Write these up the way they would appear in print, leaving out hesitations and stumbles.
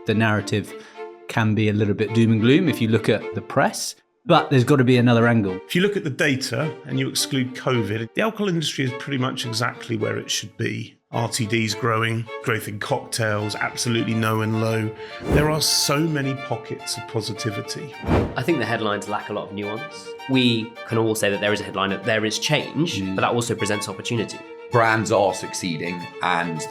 the narrative can be a little bit doom and gloom if you look at the press, but there's got to be another angle. If you look at the data and you exclude COVID, the alcohol industry is pretty much exactly where it should be. RTD's growing, growth in cocktails, absolutely no and low. There are so many pockets of positivity. I think the headlines lack a lot of nuance. We can all say that there is a headline, that there is change, but that also presents opportunity. Brands are succeeding, and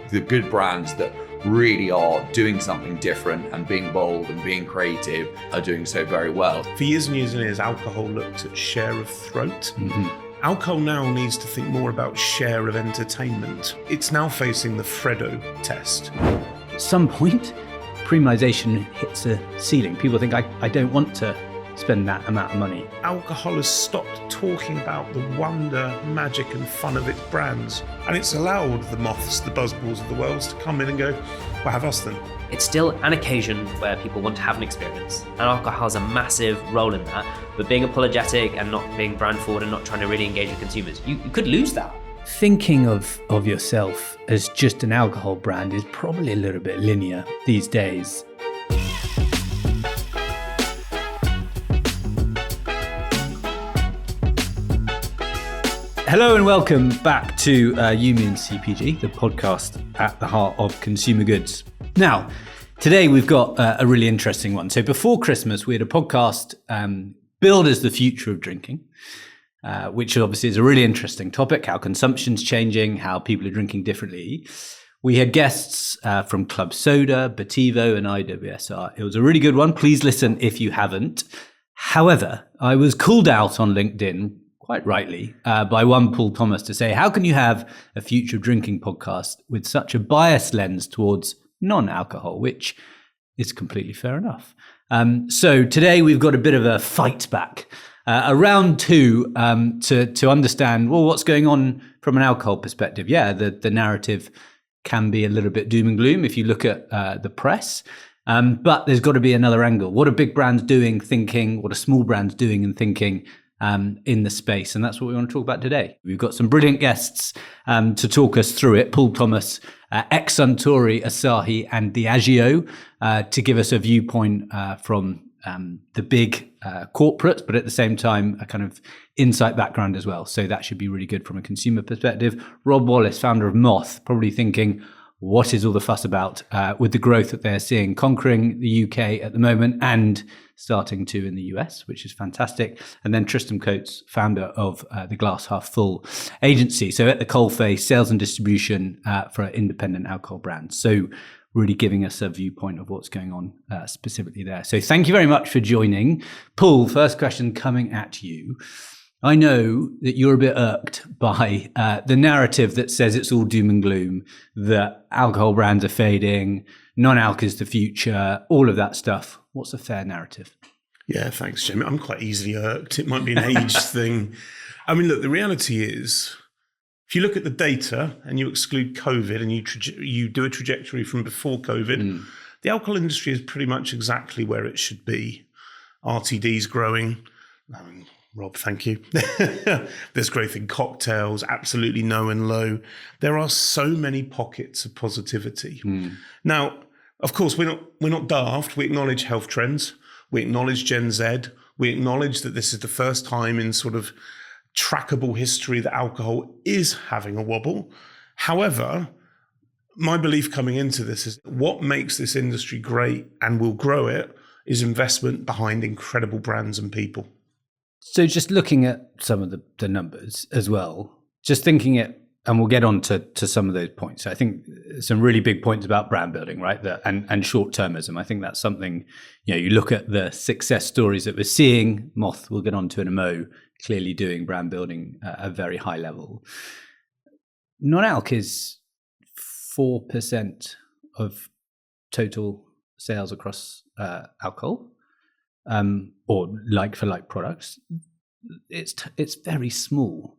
the good brands that really are doing something different and being bold and being creative are doing so very well. For years and years and years, alcohol looked at share of throat. Alcohol now needs to think more about share of entertainment. It's now facing the Freddo test. At some point, premiumisation hits a ceiling. People think, I don't want to spend that amount of money. Alcohol has stopped talking about the wonder, magic and fun of its brands. And it's allowed the Moths, the Buzzballs of the world to come in and go, well, have us then. It's still an occasion where people want to have an experience, and alcohol has a massive role in that. But being apologetic and not being brand forward and not trying to really engage with consumers, you could lose that. Thinking of yourself as just an alcohol brand is probably a little bit linear these days. Hello and welcome back to YMCPG, the podcast at the heart of consumer goods. Now, today we've got a really interesting one. So before Christmas, we had a podcast, Build as the Future of Drinking, which obviously is a really interesting topic, how consumption's changing, how people are drinking differently. We had guests from Club Soda, Botivo and IWSR. It was a really good one. Please listen if you haven't. However, I was called out on LinkedIn, quite rightly, by one Paul Thomas to say, how can you have a future of drinking podcast with such a biased lens towards non-alcohol, which is completely fair enough. So today we've got a bit of a fight back, a round two to understand, well, what's going on from an alcohol perspective. Yeah, the narrative can be a little bit doom and gloom if you look at the press, but there's got to be another angle. What are big brands doing, thinking? What are small brands doing and thinking in the space? And that's what we want to talk about today. We've got some brilliant guests to talk us through it. Paul Thomas, ex-Suntory, Asahi and Diageo, to give us a viewpoint from the big corporates, but at the same time, a kind of insight background as well. So that should be really good from a consumer perspective. Rob Wallis, founder of Moth, probably thinking, what is all the fuss about with the growth that they're seeing, conquering the UK at the moment and starting to in the US, which is fantastic. And then Tristram, founder of the Glass Half Full agency. So at the coalface, sales and distribution for independent alcohol brands. So really giving us a viewpoint of what's going on specifically there. So thank you very much for joining. Paul, first question coming at you. I know that you're a bit irked by the narrative that says it's all doom and gloom, that alcohol brands are fading, non-alc is the future, all of that stuff. What's a fair narrative? Yeah, thanks, Jim. I'm quite easily irked. It might be an age thing. I mean, look, the reality is, if you look at the data and you exclude COVID and you do a trajectory from before COVID, the alcohol industry is pretty much exactly where it should be. RTD's growing. Rob, thank you. There's growth in cocktails, absolutely no and low. There are so many pockets of positivity. Now, of course, we're not daft. We acknowledge health trends. We acknowledge Gen Z. We acknowledge that this is the first time in sort of trackable history that alcohol is having a wobble. However, my belief coming into this is what makes this industry great and will grow it is investment behind incredible brands and people. So just looking at some of the numbers as well, just thinking it, and we'll get on to some of those points. I think some really big points about brand building, right? And short-termism. I think that's something, you look at the success stories that we're seeing, Moth, we'll get on to in a mo, clearly doing brand building at a very high level. Non-alc is 4% of total sales across alcohol. Or like-for-like products, it's very small,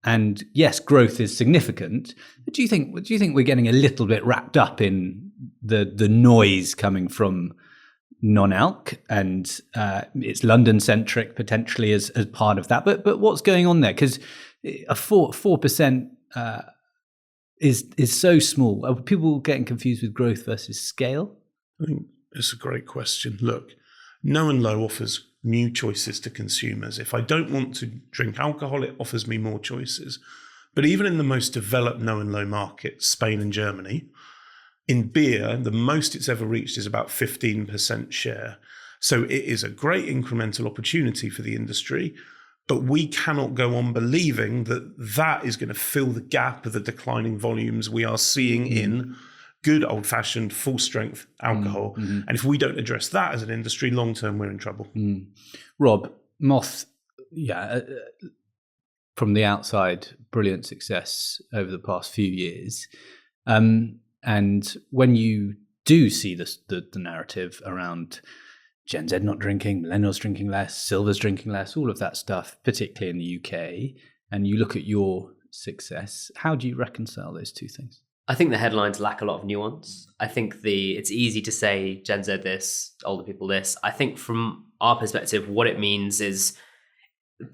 and yes, growth is significant. But do you think we're getting a little bit wrapped up in the noise coming from non-alc, and it's London-centric potentially as part of that? But what's going on there? Because a 4% is so small. Are people getting confused with growth versus scale? I think it's a great question. Look, No and Low offers new choices to consumers. If I don't want to drink alcohol, it offers me more choices. But even in the most developed No and Low markets, Spain and Germany, in beer, the most it's ever reached is about 15% share. So it is a great incremental opportunity for the industry, but we cannot go on believing that that is going to fill the gap of the declining volumes we are seeing in good old-fashioned full-strength alcohol. And if we don't address that as an industry, long-term, we're in trouble. Rob, Moth, from the outside, brilliant success over the past few years. And when you do see the narrative around Gen Z not drinking, millennials drinking less, silvers drinking less, all of that stuff, particularly in the UK, and you look at your success, how do you reconcile those two things? I think the headlines lack a lot of nuance. I think it's easy to say Gen Z this, older people this. I think from our perspective, what it means is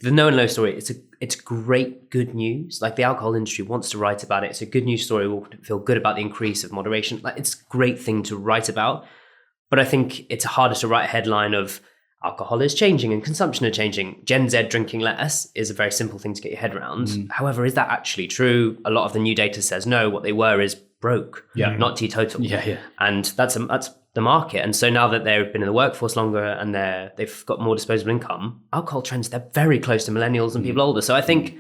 the No and Low story. It's great, good news. Like, the alcohol industry wants to write about it. It's a good news story. We'll feel good about the increase of moderation. Like, it's a great thing to write about. But I think it's harder to write a headline of alcohol is changing and consumption are changing. Gen Z drinking less is a very simple thing to get your head around. However, is that actually true? A lot of the new data says no. What they were is broke, not teetotal. And that's the market. And so now that they've been in the workforce longer and they've got more disposable income, alcohol trends, they're very close to millennials and people older. So I think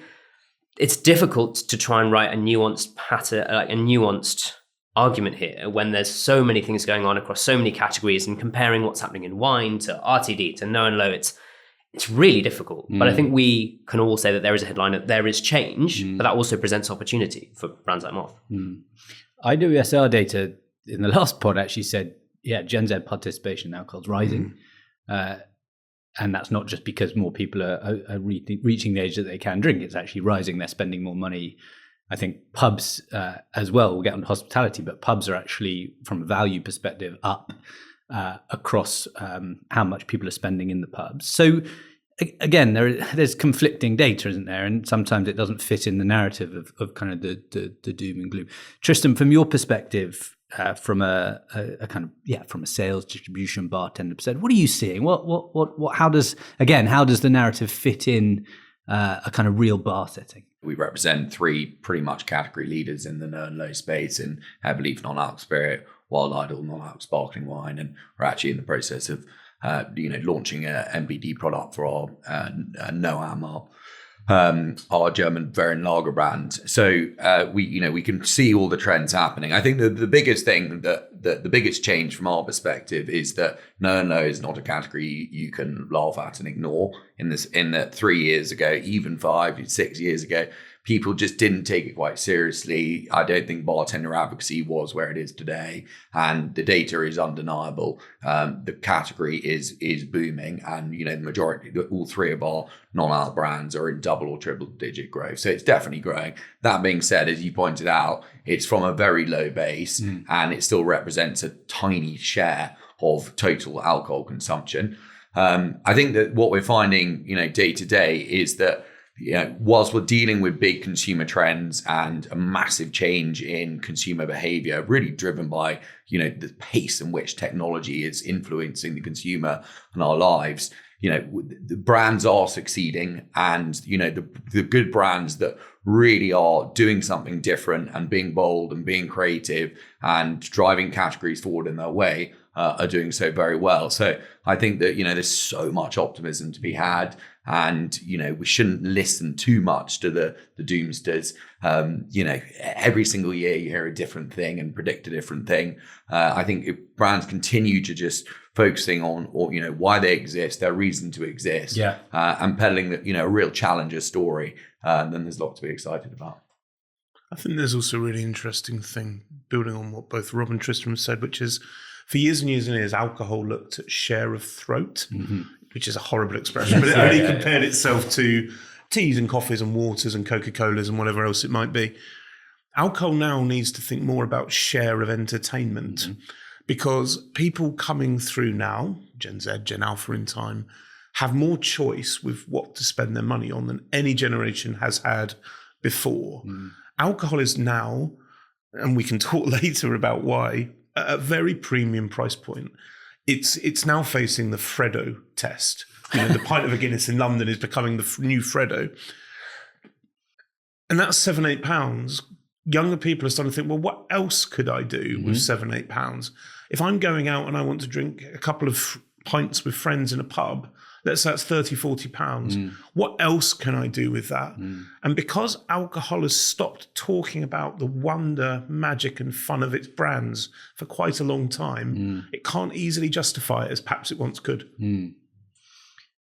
it's difficult to try and write a nuanced pattern, like a nuanced argument here, when there's so many things going on across so many categories, and comparing what's happening in wine to RTD to No and Low, it's really difficult. But I think we can all say that there is a headline, that there is change, but that also presents opportunity for brands like Moth. IWSR data in the last pod actually said, Gen Z participation in alcohol is rising. And that's not just because more people are reaching the age that they can drink. It's actually rising. They're spending more money. I think pubs as well, we'll get on to hospitality, but pubs are actually, from a value perspective, up across how much people are spending in the pubs. So again, there's conflicting data, isn't there? And sometimes it doesn't fit in the narrative of kind of the doom and gloom. Tristram, from your perspective, from a kind of from a sales, distribution, bartender perspective, what are you seeing? What how does the narrative fit in a kind of real bar setting? We represent three pretty much category leaders in the No and Low space in heavily non-alc spirit, Wild Idol, non-alc sparkling wine, and we're actually in the process of launching a MBD product for our No Amar, our German Variant Lager brand. So we can see all the trends happening. I think the biggest thing the biggest change from our perspective is that No and Low is not a category you can laugh at and ignore. In that 3 years ago, even 5, 6 years ago, people just didn't take it quite seriously. I don't think bartender advocacy was where it is today, and the data is undeniable. The category is booming, and the majority, all three of our non-alc brands are in double or triple digit growth. So it's definitely growing. That being said, as you pointed out, it's from a very low base, and it still represents a tiny share of total alcohol consumption. I think that what we're finding, day to day is that whilst we're dealing with big consumer trends and a massive change in consumer behavior, really driven by, the pace in which technology is influencing the consumer and our lives, the brands are succeeding, and, the good brands that really are doing something different and being bold and being creative and driving categories forward in their way are doing so very well. So I think that, there's so much optimism to be had, and, we shouldn't listen too much to the doomsters. Every single year you hear a different thing and predict a different thing. I think if brands continue to just focusing on, why they exist, their reason to exist, and peddling that, a real challenger story, then there's a lot to be excited about. I think there's also a really interesting thing, building on what both Rob and Tristram said, which is, for years and years and years, alcohol looked at share of throat, which is a horrible expression, but it only compared itself to teas and coffees and waters and Coca-Colas and whatever else it might be. Alcohol now needs to think more about share of entertainment, because people coming through now, Gen Z, Gen Alpha in time, have more choice with what to spend their money on than any generation has had before. Alcohol is now, and we can talk later about why, at a very premium price point. It's now facing the Freddo test. The pint of a Guinness in London is becoming the new Freddo. And that's £7-8. Younger people are starting to think, well, what else could I do with £7-8? If I'm going out and I want to drink a couple of pints with friends in a pub, let's say that's £30-40. What else can I do with that? And because alcohol has stopped talking about the wonder, magic and fun of its brands for quite a long time, it can't easily justify it as perhaps it once could.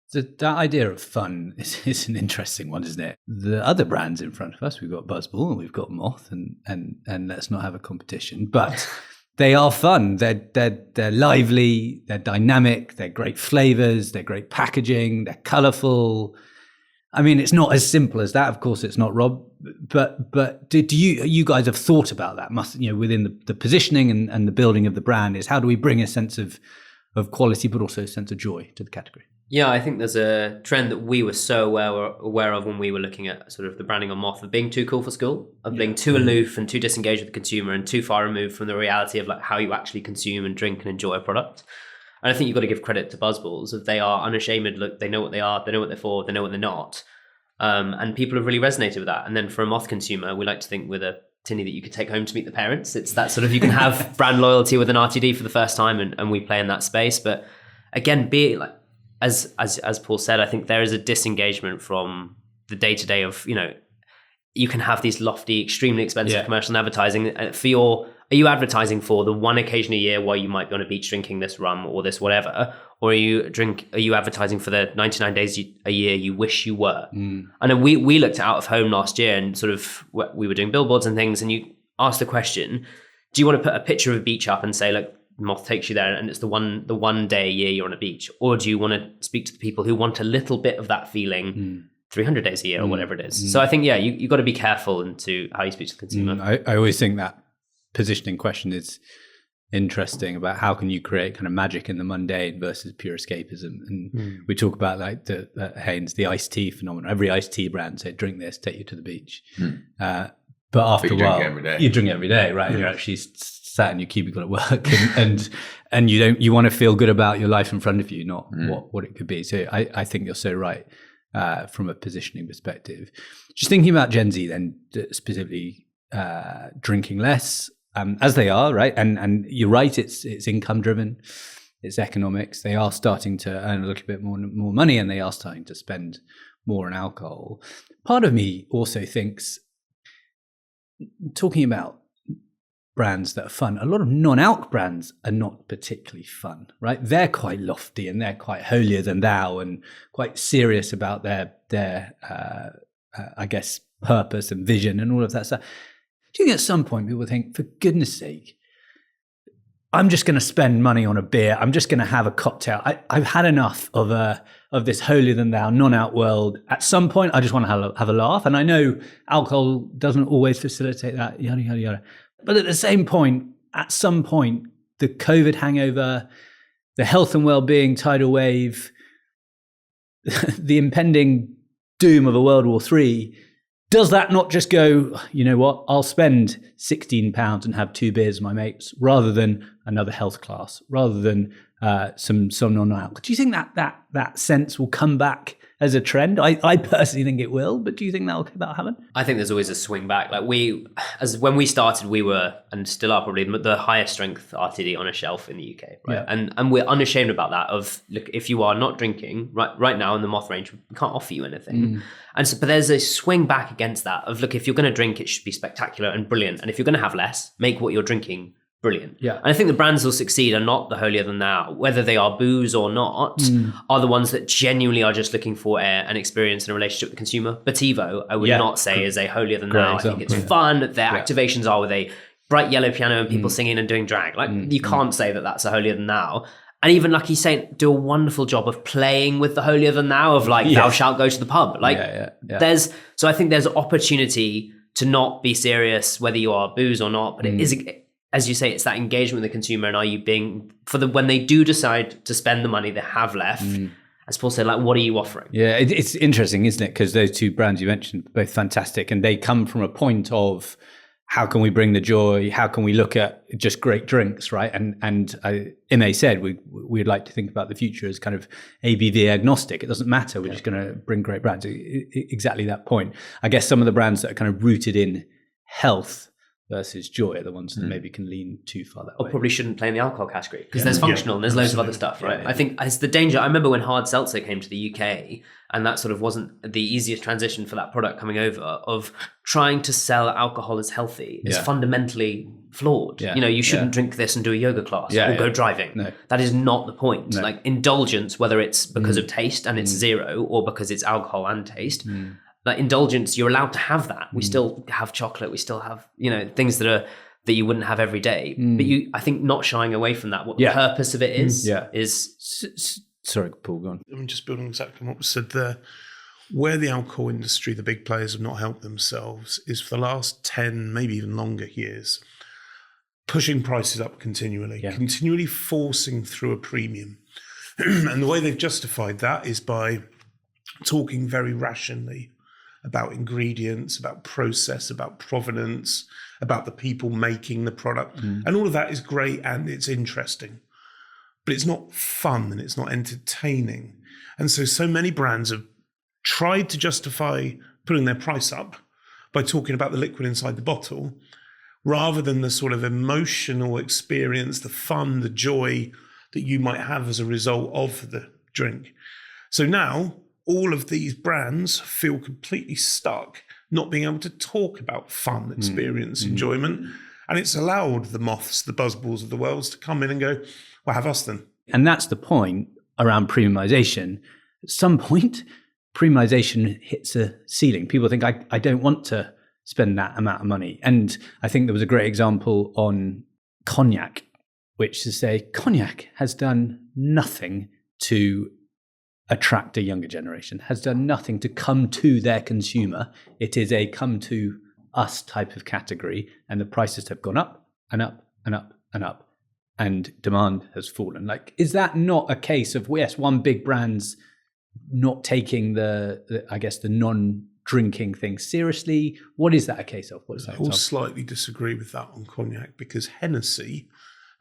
So that idea of fun is an interesting one, isn't it? The other brands in front of us, we've got Buzzball and we've got Moth, and let's not have a competition, but they are fun. They're lively, they're dynamic, they're great flavors, they're great packaging, they're colorful. I mean, it's not as simple as that. Of course, it's not, Rob. But do you guys have thought about that? Within the positioning and the building of the brand, is how do we bring a sense of quality, but also a sense of joy to the category? Yeah, I think there's a trend that we were so aware of when we were looking at sort of the branding on Moth, of being too cool for school, of being too aloof and too disengaged with the consumer and too far removed from the reality of like how you actually consume and drink and enjoy a product. And I think you've got to give credit to Buzzballs, of they are unashamed. Look, they know what they are, they know what they're for, they know what they're not. And people have really resonated with that. And then for a Moth consumer, we like to think with a tinny that you could take home to meet the parents. It's that sort of, you can have brand loyalty with an RTD for the first time, and we play in that space. But again, be it like, as Paul said, I think there is a disengagement from the day-to-day of, you can have these lofty, extremely expensive commercial and advertising are you advertising for the one occasion a year where you might be on a beach drinking this rum or this whatever, or are you advertising for the 99 days a year you wish you were? I know we looked at out of home last year, and sort of we were doing billboards and things, and you asked the question, do you want to put a picture of a beach up and say, look, Moth takes you there and it's the one day a year you're on a beach? Or do you want to speak to the people who want a little bit of that feeling 300 days a year or whatever it is? So I think, you've got to be careful into how you speak to the consumer. I always think that positioning question is interesting, about how can you create kind of magic in the mundane versus pure escapism. And we talk about like Haynes, the iced tea phenomenon. Every iced tea brand say, drink this, take you to the beach. But after a while, you drink it every day, right? You're actually sat in your cubicle at work, and you want to feel good about your life in front of you, not what it could be. So I think you're so right from a positioning perspective. Just thinking about Gen Z then, specifically drinking less, as they are, right? And you're right, it's income driven, it's economics. They are starting to earn a little bit more money, and they are starting to spend more on alcohol. Part of me also thinks, talking about brands that are fun, a lot of non-alc brands are not particularly fun, right? They're quite lofty and they're quite holier than thou and quite serious about their I guess, purpose and vision and all of that stuff. Do you think at some point people think, for goodness sake, I'm just going to spend money on a beer, I'm just going to have a cocktail, I've had enough of this holier than thou non-out world. At some point I just want to have a laugh, and I know alcohol doesn't always facilitate that, yada yada yada. But at the same point, at some point, the COVID hangover, the health and well-being tidal wave, the impending doom of a World War III, does that not just go, you know what, I'll spend £16 and have 2 beers with my mates rather than another health class, rather than some non-alcohol? Do you think that sense will come back as a trend? I personally think it will, but do you think that'll happen? I think there's always a swing back. Like when we started, we were, and still are probably, the highest strength RTD on a shelf in the UK, right? Yeah. And we're unashamed about that. Of, look, if you are not drinking right now in the Moth range, we can't offer you anything. And so, but there's a swing back against that of, look, if you're going to drink, it should be spectacular and brilliant. And if you're going to have less, make what you're drinking brilliant. Yeah. And I think the brands will succeed are not the holier than thou, whether they are booze or not, are the ones that genuinely are just looking for an experience and a relationship with the consumer. Botivo, I would not say is a holier than thou. I think it's fun. Their activations are with a bright yellow piano and people singing and doing drag. Like you can't say that that's a holier than thou. And even like he's saying, do a wonderful job of playing with the holier than thou of like, thou shalt go to the pub. Like so I think there's opportunity to not be serious, whether you are booze or not, but it is, as you say, it's that engagement with the consumer, and are you being, when they do decide to spend the money they have left, as Paul said, like, what are you offering? Yeah, it's interesting, isn't it? Because those two brands you mentioned, both fantastic, and they come from a point of how can we bring the joy? How can we look at just great drinks, right? And Ime said we'd like to think about the future as kind of ABV agnostic. It doesn't matter. We're just going to bring great brands. Exactly that point. I guess some of the brands that are kind of rooted in health versus joy are the ones that maybe can lean too far that way. Or probably shouldn't play in the alcohol category because there's functional and there's loads of other stuff, right? I think it's the danger. I remember when hard seltzer came to the UK, and that sort of wasn't the easiest transition for that product coming over, of trying to sell alcohol as healthy is fundamentally flawed. You shouldn't drink this and do a yoga class or go driving. No. That is not the point. No. Like indulgence, whether it's because of taste and it's zero, or because it's alcohol and taste, like indulgence, you're allowed to have that. We still have chocolate. We still have, things that you wouldn't have every day. But I think not shying away from that, what the purpose of it is. Sorry, Paul, go on. I'm just building exactly on what was said there. Where the alcohol industry, the big players, have not helped themselves is for the last 10, maybe even longer years, pushing prices up continually forcing through a premium. And the way they've justified that is by talking very rationally about ingredients, about process, about provenance, about the people making the product. And all of that is great and it's interesting, but it's not fun and it's not entertaining. And so many brands have tried to justify putting their price up by talking about the liquid inside the bottle, rather than the sort of emotional experience, the fun, the joy that you might have as a result of the drink. So now, all of these brands feel completely stuck, not being able to talk about fun, experience, enjoyment. And it's allowed the Moths, the Buzzballs of the world to come in and go, well, have us then. And that's the point around premiumization. At some point, premiumization hits a ceiling. People think, I don't want to spend that amount of money. And I think there was a great example on cognac, which is to say cognac has done nothing to attract a younger generation, has done nothing to come to their consumer. It is a come to us type of category, and the prices have gone up and up and up and up, and demand has fallen. Like, is that not a case of, yes, one big brand's not taking the I guess the non-drinking thing seriously? What is that a case of? What is that? I will slightly disagree with that on cognac, because Hennessy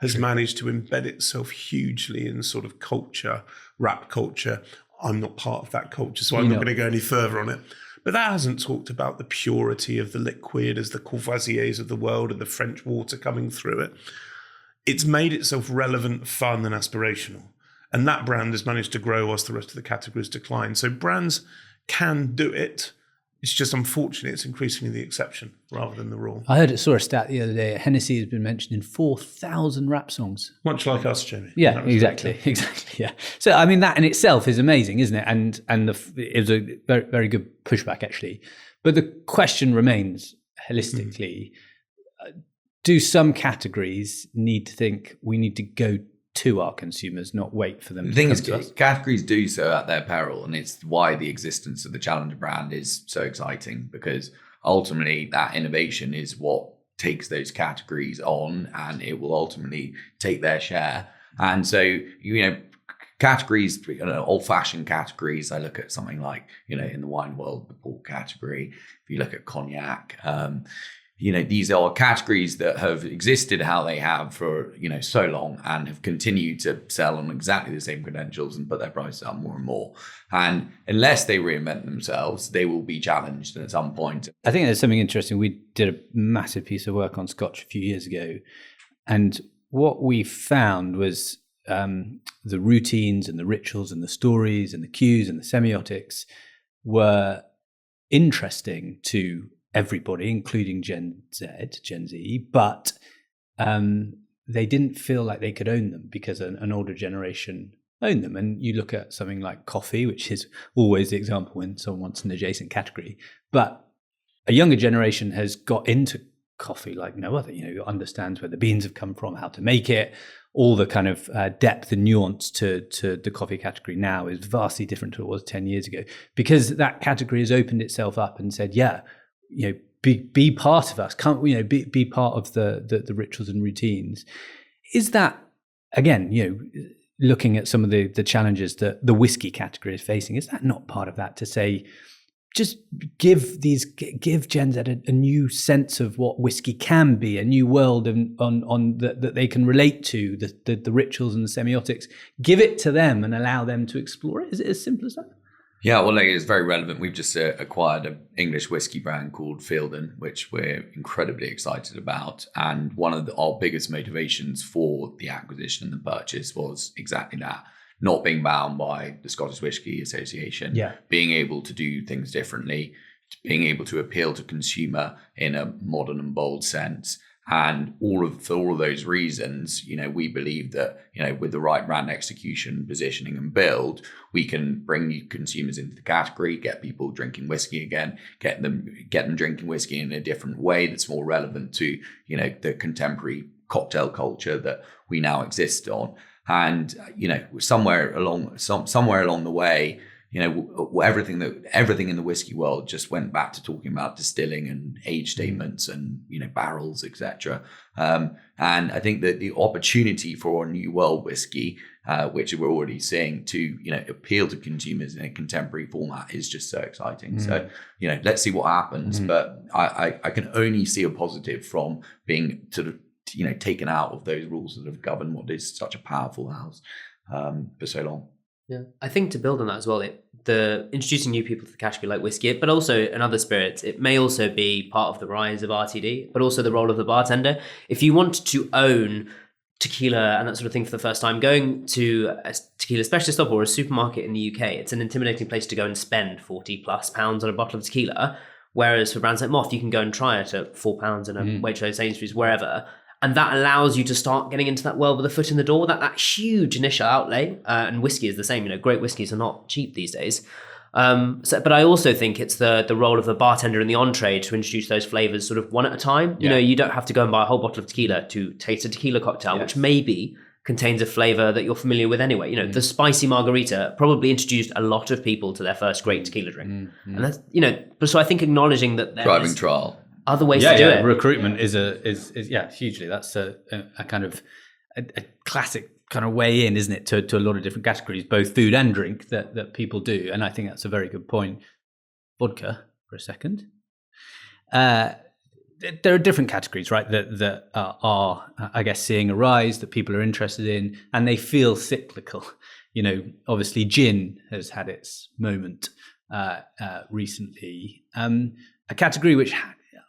has managed to embed itself hugely in sort of culture, rap culture. I'm not part of that culture, so I'm not going to go any further on it. But that hasn't talked about the purity of the liquid as the Courvoisiers of the world and the French water coming through it. It's made itself relevant, fun, and aspirational. And that brand has managed to grow whilst the rest of the categories decline. So brands can do it. It's just, unfortunately, it's increasingly the exception rather than the rule. I saw a stat the other day. Hennessy has been mentioned in 4,000 rap songs. Much like us, Jamie. Yeah, exactly. Yeah. So, I mean, that in itself is amazing, isn't it? And it was a very, very good pushback, actually. But the question remains, holistically, do some categories need to think we need to go to our consumers, not wait for them? The thing is, categories do so at their peril, and it's why the existence of the challenger brand is so exciting, because ultimately that innovation is what takes those categories on, and it will ultimately take their share. And so, categories, old-fashioned categories, I look at something like, in the wine world, the port category. If you look at cognac, these are categories that have existed how they have for, so long, and have continued to sell on exactly the same credentials and put their prices up more and more. And unless they reinvent themselves, they will be challenged at some point. I think there's something interesting. We did a massive piece of work on Scotch a few years ago. And what we found was the routines and the rituals and the stories and the cues and the semiotics were interesting to everybody, including Gen Z, but they didn't feel like they could own them because an older generation owned them. And you look at something like coffee, which is always the example when someone wants an adjacent category, but a younger generation has got into coffee like no other, understands where the beans have come from, how to make it. All the kind of depth and nuance to the coffee category now is vastly different to what it was 10 years ago, because that category has opened itself up and said, be part of us. Can't be part of the rituals and routines? Is that, again, looking at some of the challenges that the whiskey category is facing, is that not part of that, to say just give Gen Z a new sense of what whiskey can be, a new world that they can relate to, the rituals and the semiotics. Give it to them and allow them to explore it. Is it as simple as that? Yeah, well, it's very relevant. We've just acquired an English whiskey brand called Fielden, which we're incredibly excited about. And one of our biggest motivations for the acquisition and the purchase was exactly that. Not being bound by the Scottish Whisky Association, being able to do things differently, being able to appeal to consumer in a modern and bold sense. And for all of those reasons, we believe that, with the right brand execution, positioning and build, we can bring new consumers into the category, get people drinking whiskey again, get them drinking whiskey in a different way that's more relevant to, the contemporary cocktail culture that we now exist on. And, somewhere along the way, everything in the whiskey world just went back to talking about distilling and age statements and, barrels, etc. And I think that the opportunity for a new world whiskey, which we're already seeing to, appeal to consumers in a contemporary format is just so exciting. So, let's see what happens. But I can only see a positive from being sort of, taken out of those rules that have governed what is such a powerful house for so long. Yeah, I think to build on that as well, the introducing new people to the category like whiskey, but also in other spirits, it may also be part of the rise of RTD, but also the role of the bartender. If you want to own tequila and that sort of thing for the first time, going to a tequila specialist shop or a supermarket in the UK, it's an intimidating place to go and spend £40+ on a bottle of tequila. Whereas for brands like Moth, you can go and try it at £4 in a Waitrose, Sainsbury's, wherever. And that allows you to start getting into that world with a foot in the door, that huge initial outlay. And whiskey is the same. Great whiskeys are not cheap these days. But I also think it's the role of the bartender in the entree to introduce those flavors sort of one at a time. You don't have to go and buy a whole bottle of tequila to taste a tequila cocktail, which maybe contains a flavor that you're familiar with anyway. The spicy margarita probably introduced a lot of people to their first great tequila drink. And that's, but so I think acknowledging that there driving trial. Other ways to do it. Recruitment is hugely. That's a kind of a classic kind of way in, isn't it, to a lot of different categories, both food and drink that people do. And I think that's a very good point. Vodka, for a second. There are different categories, right, that are, I guess, seeing a rise that people are interested in, and they feel cyclical. Obviously, gin has had its moment recently. A category which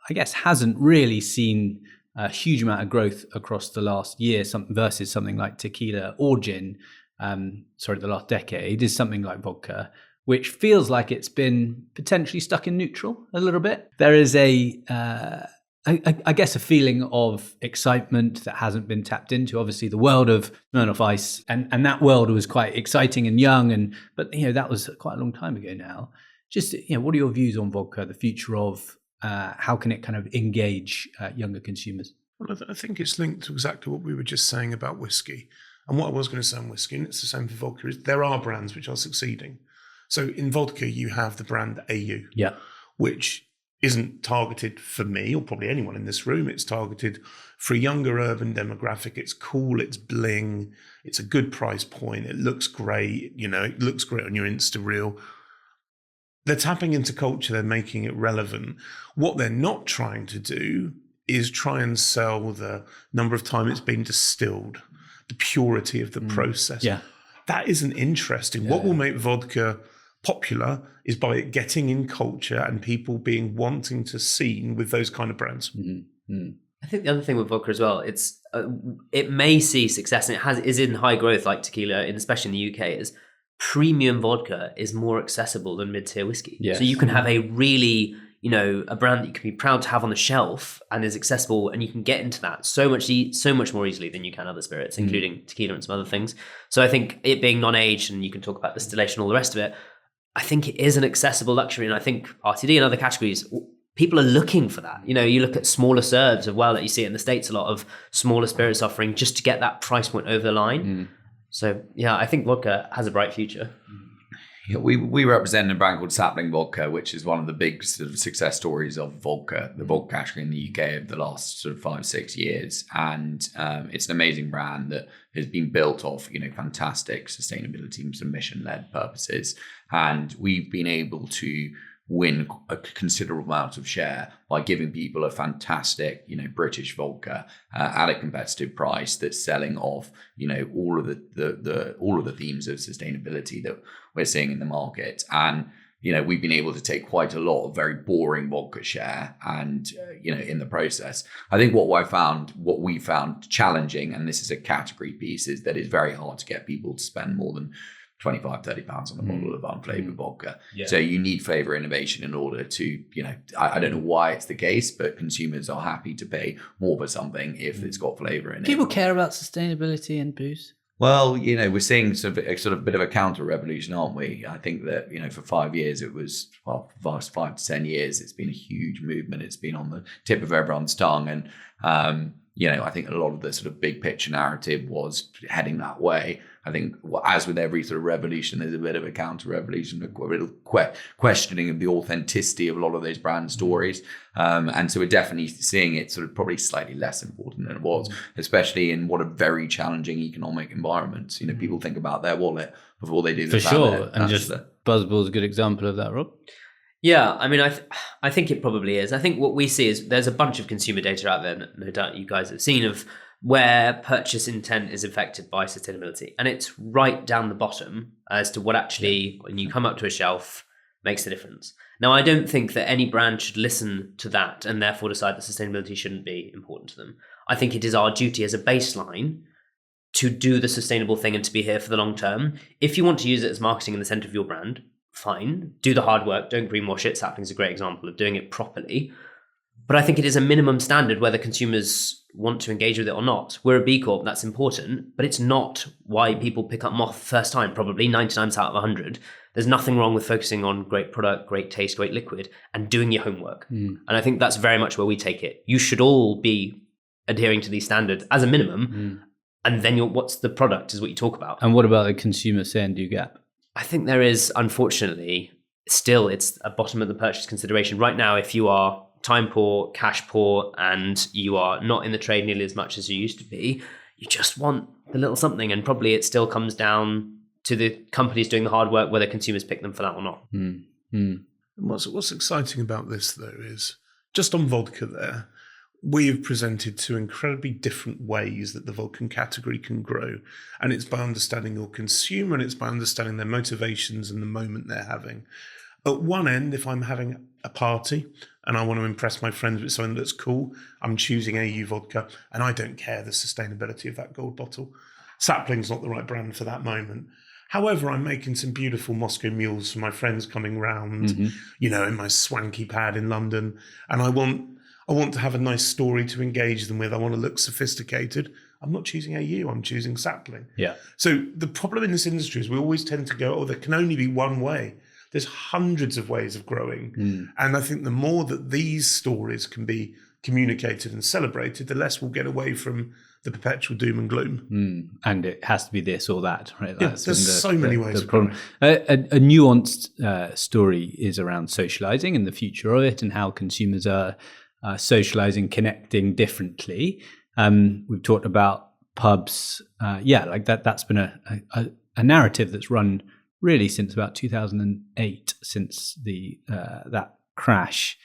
I guess hasn't really seen a huge amount of growth across the last year versus something like tequila or gin, the last decade, is something like vodka, which feels like it's been potentially stuck in neutral a little bit. There is I guess a feeling of excitement that hasn't been tapped into. Obviously, the world of Smirnoff Ice, and that world was quite exciting and young, but that was quite a long time ago now. Just what are your views on vodka, the future of how can it kind of engage younger consumers? Well, I think it's linked to exactly what we were just saying about whiskey. And what I was going to say on whiskey, and it's the same for vodka, is there are brands which are succeeding. So in vodka, you have the brand AU, which isn't targeted for me or probably anyone in this room. It's targeted for a younger urban demographic. It's cool, it's bling, it's a good price point, it looks great, it looks great on your Insta reel. They're tapping into culture, they're making it relevant. What they're not trying to do is try and sell the number of times it's been distilled, the purity of the process. Yeah. That isn't interesting. What will make vodka popular is by it getting in culture and people being wanting to seen with those kind of brands. I think the other thing with vodka as well, it may see success, and is in high growth like tequila, especially in the UK, is premium vodka is more accessible than mid-tier whiskey. Yes. So you can have a really, a brand that you can be proud to have on the shelf and is accessible, and you can get into that so much more easily than you can other spirits, including tequila and some other things. So I think it being non-aged, and you can talk about distillation, all the rest of it, I think it is an accessible luxury. And I think RTD and other categories, people are looking for that. You look at smaller serves as well, that you see in the States, a lot of smaller spirits offering just to get that price point over the line. So, I think vodka has a bright future. Yeah, we represent a brand called Sapling Vodka, which is one of the big sort of success stories of vodka, the vodka category in the UK over the last sort of 5-6 years. And it's an amazing brand that has been built off, fantastic sustainability and mission-led purposes. And we've been able to win a considerable amount of share by giving people a fantastic, British vodka at a competitive price that's selling off, all of the themes of sustainability that we're seeing in the market. And we've been able to take quite a lot of very boring vodka share, and in the process, I think what we found challenging, and this is a category piece, is that it's very hard to get people to spend more than £25-30 on a bottle of unflavored vodka. Yeah. So you need flavor innovation in order to, I don't know why it's the case, but consumers are happy to pay more for something if it's got flavor in it. People care about sustainability and booze. Well, we're seeing sort of bit of a counter revolution, aren't we? I think that, for 5 years, it was, for the last 5 to 10 years, it's been a huge movement. It's been on the tip of everyone's tongue. And, I think a lot of the sort of big picture narrative was heading that way. I think, as with every sort of revolution, there's a bit of a counter revolution, a bit of questioning of the authenticity of a lot of those brand stories. And so we're definitely seeing it sort of probably slightly less important than it was, especially in what a very challenging economic environment. People think about their wallet before they do the For sure. And just Buzzball's a good example of that, Rob. Yeah, I mean, I think it probably is. I think what we see is there's a bunch of consumer data out there, no doubt you guys have seen, of where purchase intent is affected by sustainability. And it's right down the bottom as to what actually, when you come up to a shelf, makes the difference. Now, I don't think that any brand should listen to that and therefore decide that sustainability shouldn't be important to them. I think it is our duty as a baseline to do the sustainable thing and to be here for the long term. If you want to use it as marketing in the center of your brand, fine, do the hard work, don't greenwash it. Sapling's a great example of doing it properly. But I think it is a minimum standard whether consumers want to engage with it or not. We're a B Corp, that's important, but it's not why people pick up Moth first time, probably 9 times out of 100. There's nothing wrong with focusing on great product, great taste, great liquid, and doing your homework. And I think that's very much where we take it. You should all be adhering to these standards as a minimum, and then what's the product is what you talk about. And what about the consumer say and do gap? I think there is, unfortunately, still it's a bottom of the purchase consideration. Right now, if you are time poor, cash poor, and you are not in the trade nearly as much as you used to be, you just want the little something. And probably it still comes down to the companies doing the hard work, whether consumers pick them for that or not. What's exciting about this, though, is just on vodka there, we have presented two incredibly different ways that the vodka category can grow. And it's by understanding your consumer, and it's by understanding their motivations and the moment they're having. At one end, if I'm having a party and I want to impress my friends with something that's cool, I'm choosing AU vodka, and I don't care the sustainability of that gold bottle. Sapling's not the right brand for that moment. However, I'm making some beautiful Moscow mules for my friends coming round, in my swanky pad in London, and I want to have a nice story to engage them with. I want to look sophisticated. I'm not choosing AU, I'm choosing Sapling. Yeah. So the problem in this industry is we always tend to go, there can only be one way. There's hundreds of ways of growing. And I think the more that these stories can be communicated and celebrated, the less we'll get away from the perpetual doom and gloom. And it has to be this or that, right? That's there's so many ways of problem. A nuanced story is around socializing and the future of it and how consumers are socializing, connecting differently. We've talked about pubs. That's been a narrative that's run really since about 2008, since that crash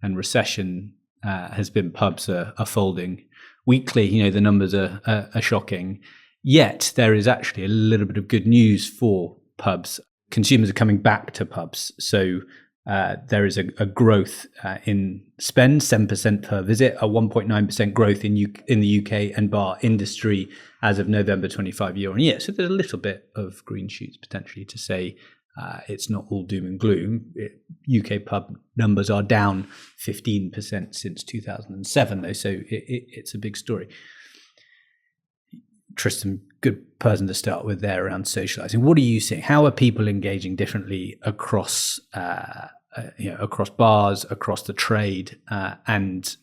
and recession has been pubs are folding weekly. The numbers are shocking. Yet there is actually a little bit of good news for pubs. Consumers are coming back to pubs. So there is a growth in spend, 7% per visit, a 1.9% growth in the UK and bar industry as of November 25 year on year. So there's a little bit of green shoots potentially to say it's not all doom and gloom. UK pub numbers are down 15% since 2007 though, so it's a big story. Tristram, good person to start with there around socializing. What are you seeing? How are people engaging differently across across bars, across the trade, and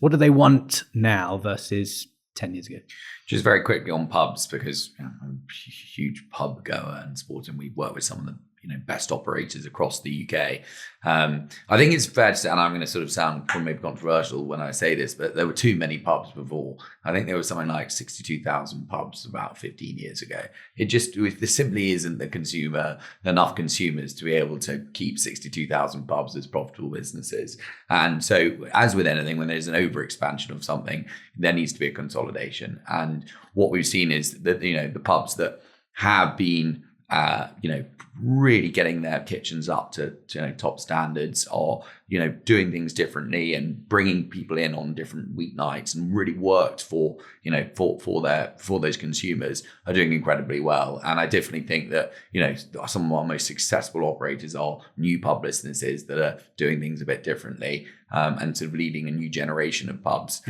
what do they want now versus 10 years ago? Just very quickly on pubs, because I'm a huge pub goer and sport, and we work with some of the best operators across the UK. I think it's fair to say, and I'm going to sort of sound maybe controversial when I say this, but there were too many pubs before. I think there was something like 62,000 pubs about 15 years ago. There simply isn't enough consumers to be able to keep 62,000 pubs as profitable businesses. And so, as with anything, when there's an overexpansion of something, there needs to be a consolidation. And what we've seen is that the pubs that have been really getting their kitchens up to top standards, or doing things differently and bringing people in on different weeknights, and really worked for those consumers, are doing incredibly well. And I definitely think that some of our most successful operators are new pub businesses that are doing things a bit differently, and sort of leading a new generation of pubs.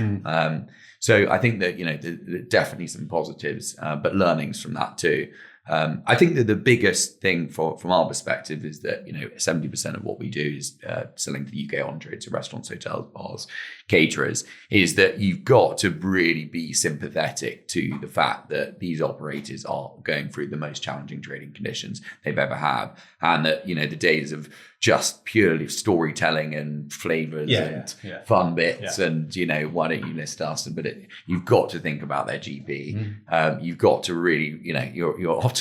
So I think that there definitely some positives, but learnings from that too. I think that the biggest thing from our perspective is that 70% of what we do is selling to the UK on-trade, to restaurants, hotels, bars, caterers, is that you've got to really be sympathetic to the fact that these operators are going through the most challenging trading conditions they've ever had, and that the days of just purely storytelling and flavors and fun bits and why don't you list us, but you've got to think about their GP. You've got to really you're often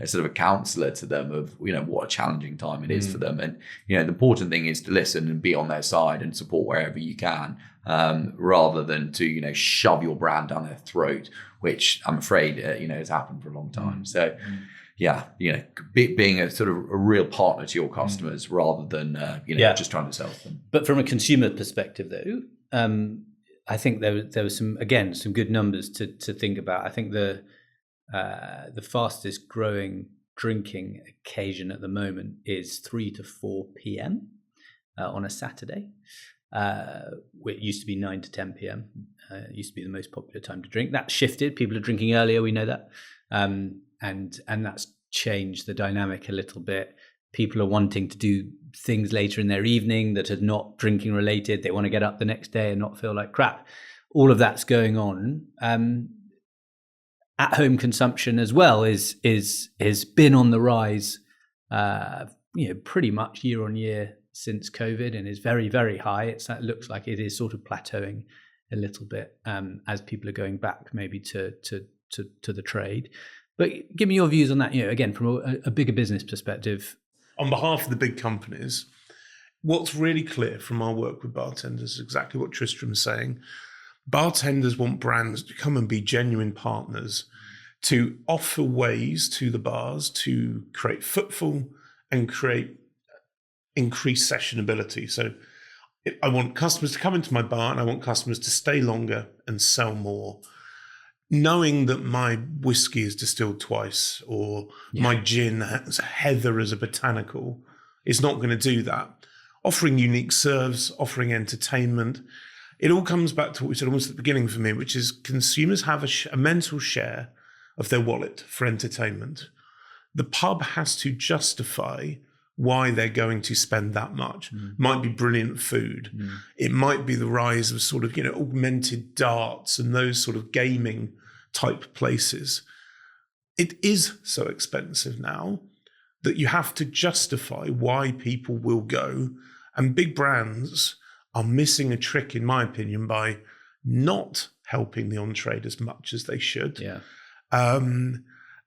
a sort of a counselor to them of what a challenging time it is for them, and the important thing is to listen and be on their side and support wherever you can, rather than to shove your brand down their throat, which I'm afraid has happened for a long time. So being a sort of a real partner to your customers, rather than just trying to sell them. But from a consumer perspective, though, I think there was some good numbers to think about. I think the fastest growing drinking occasion at the moment is 3 to 4 p.m. On a Saturday. It used to be 9 to 10 p.m. It used to be the most popular time to drink. That's shifted. People are drinking earlier. We know that. And that's changed the dynamic a little bit. People are wanting to do things later in their evening that are not drinking related. They want to get up the next day and not feel like crap. All of that's going on. At-home consumption as well is been on the rise, pretty much year on year since COVID, and is very, very high. It looks like it is sort of plateauing a little bit as people are going back maybe to the trade. But give me your views on that, again, from a bigger business perspective. On behalf of the big companies, what's really clear from our work with bartenders is exactly what Tristram's saying. Bartenders want brands to come and be genuine partners, to offer ways to the bars to create footfall and create increased sessionability. So I want customers to come into my bar, and I want customers to stay longer and sell more. Knowing that my whiskey is distilled twice, or my gin has heather as a botanical, is not going to do that. Offering unique serves, offering entertainment, it all comes back to what we said almost at the beginning for me, which is consumers have a mental share of their wallet for entertainment. The pub has to justify why they're going to spend that much. Might be brilliant food. It might be the rise of sort of, augmented darts and those sort of gaming type places. It is so expensive now that you have to justify why people will go. And big brands are missing a trick, in my opinion, by not helping the on-trade as much as they should.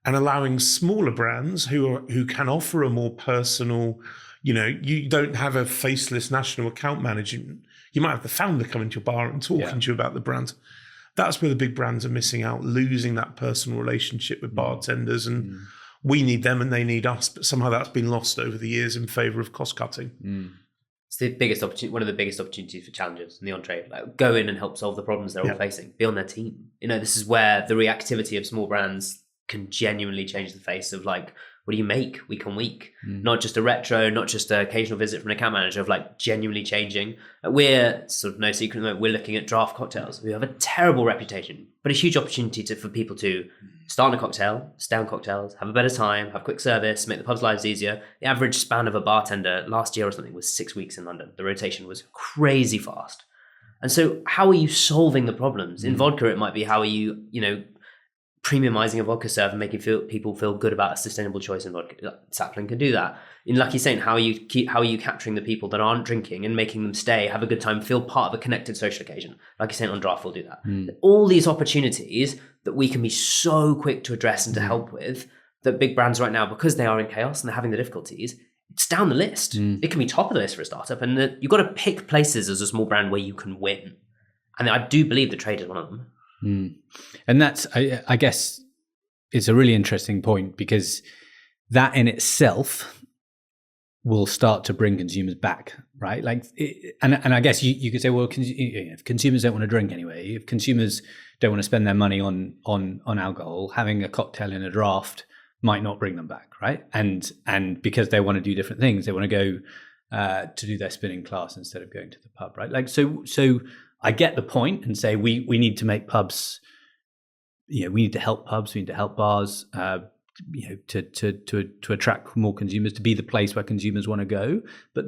And allowing smaller brands who can offer a more personal, you don't have a faceless national account manager. You might have the founder come into your bar and talking to you about the brand. That's where the big brands are missing out, losing that personal relationship with bartenders. And we need them and they need us. But somehow that's been lost over the years in favor of cost cutting. It's the biggest opportunity, one of the biggest opportunities for challengers in the on-trade. Like, go in and help solve the problems they're all facing. Be on their team. This is where the reactivity of small brands can genuinely change the face of, like, what do you make week on week? Not just a retro, not just an occasional visit from an account manager, of like genuinely changing. We're sort of no secret, we're looking at draft cocktails. We have a terrible reputation, but a huge opportunity for people to start on a cocktail, stay on cocktails, have a better time, have quick service, make the pub's lives easier. The average span of a bartender last year or something was 6 weeks in London. The rotation was crazy fast. And so how are you solving the problems? In vodka, it might be how are you, premiumizing a vodka serve and making people feel good about a sustainable choice in vodka. Sapling can do that. In Lucky Saint, how are you capturing the people that aren't drinking and making them stay, have a good time, feel part of a connected social occasion? Lucky Saint on draft will do that. All these opportunities that we can be so quick to address and to help with, that big brands right now, because they are in chaos and they're having the difficulties, it's down the list. It can be top of the list for a startup, and you've got to pick places as a small brand where you can win. And I do believe the trade is one of them. And that's, I guess, it's a really interesting point, because that in itself will start to bring consumers back, right? Like, and I guess you could say, well, if consumers don't want to drink anyway, if consumers don't want to spend their money on alcohol, having a cocktail in a draft might not bring them back, right? And because they want to do different things, they want to go to do their spinning class instead of going to the pub, right? Like, so I get the point, and say we need to make pubs, we need to help pubs, we need to help bars, to attract more consumers, to be the place where consumers want to go. But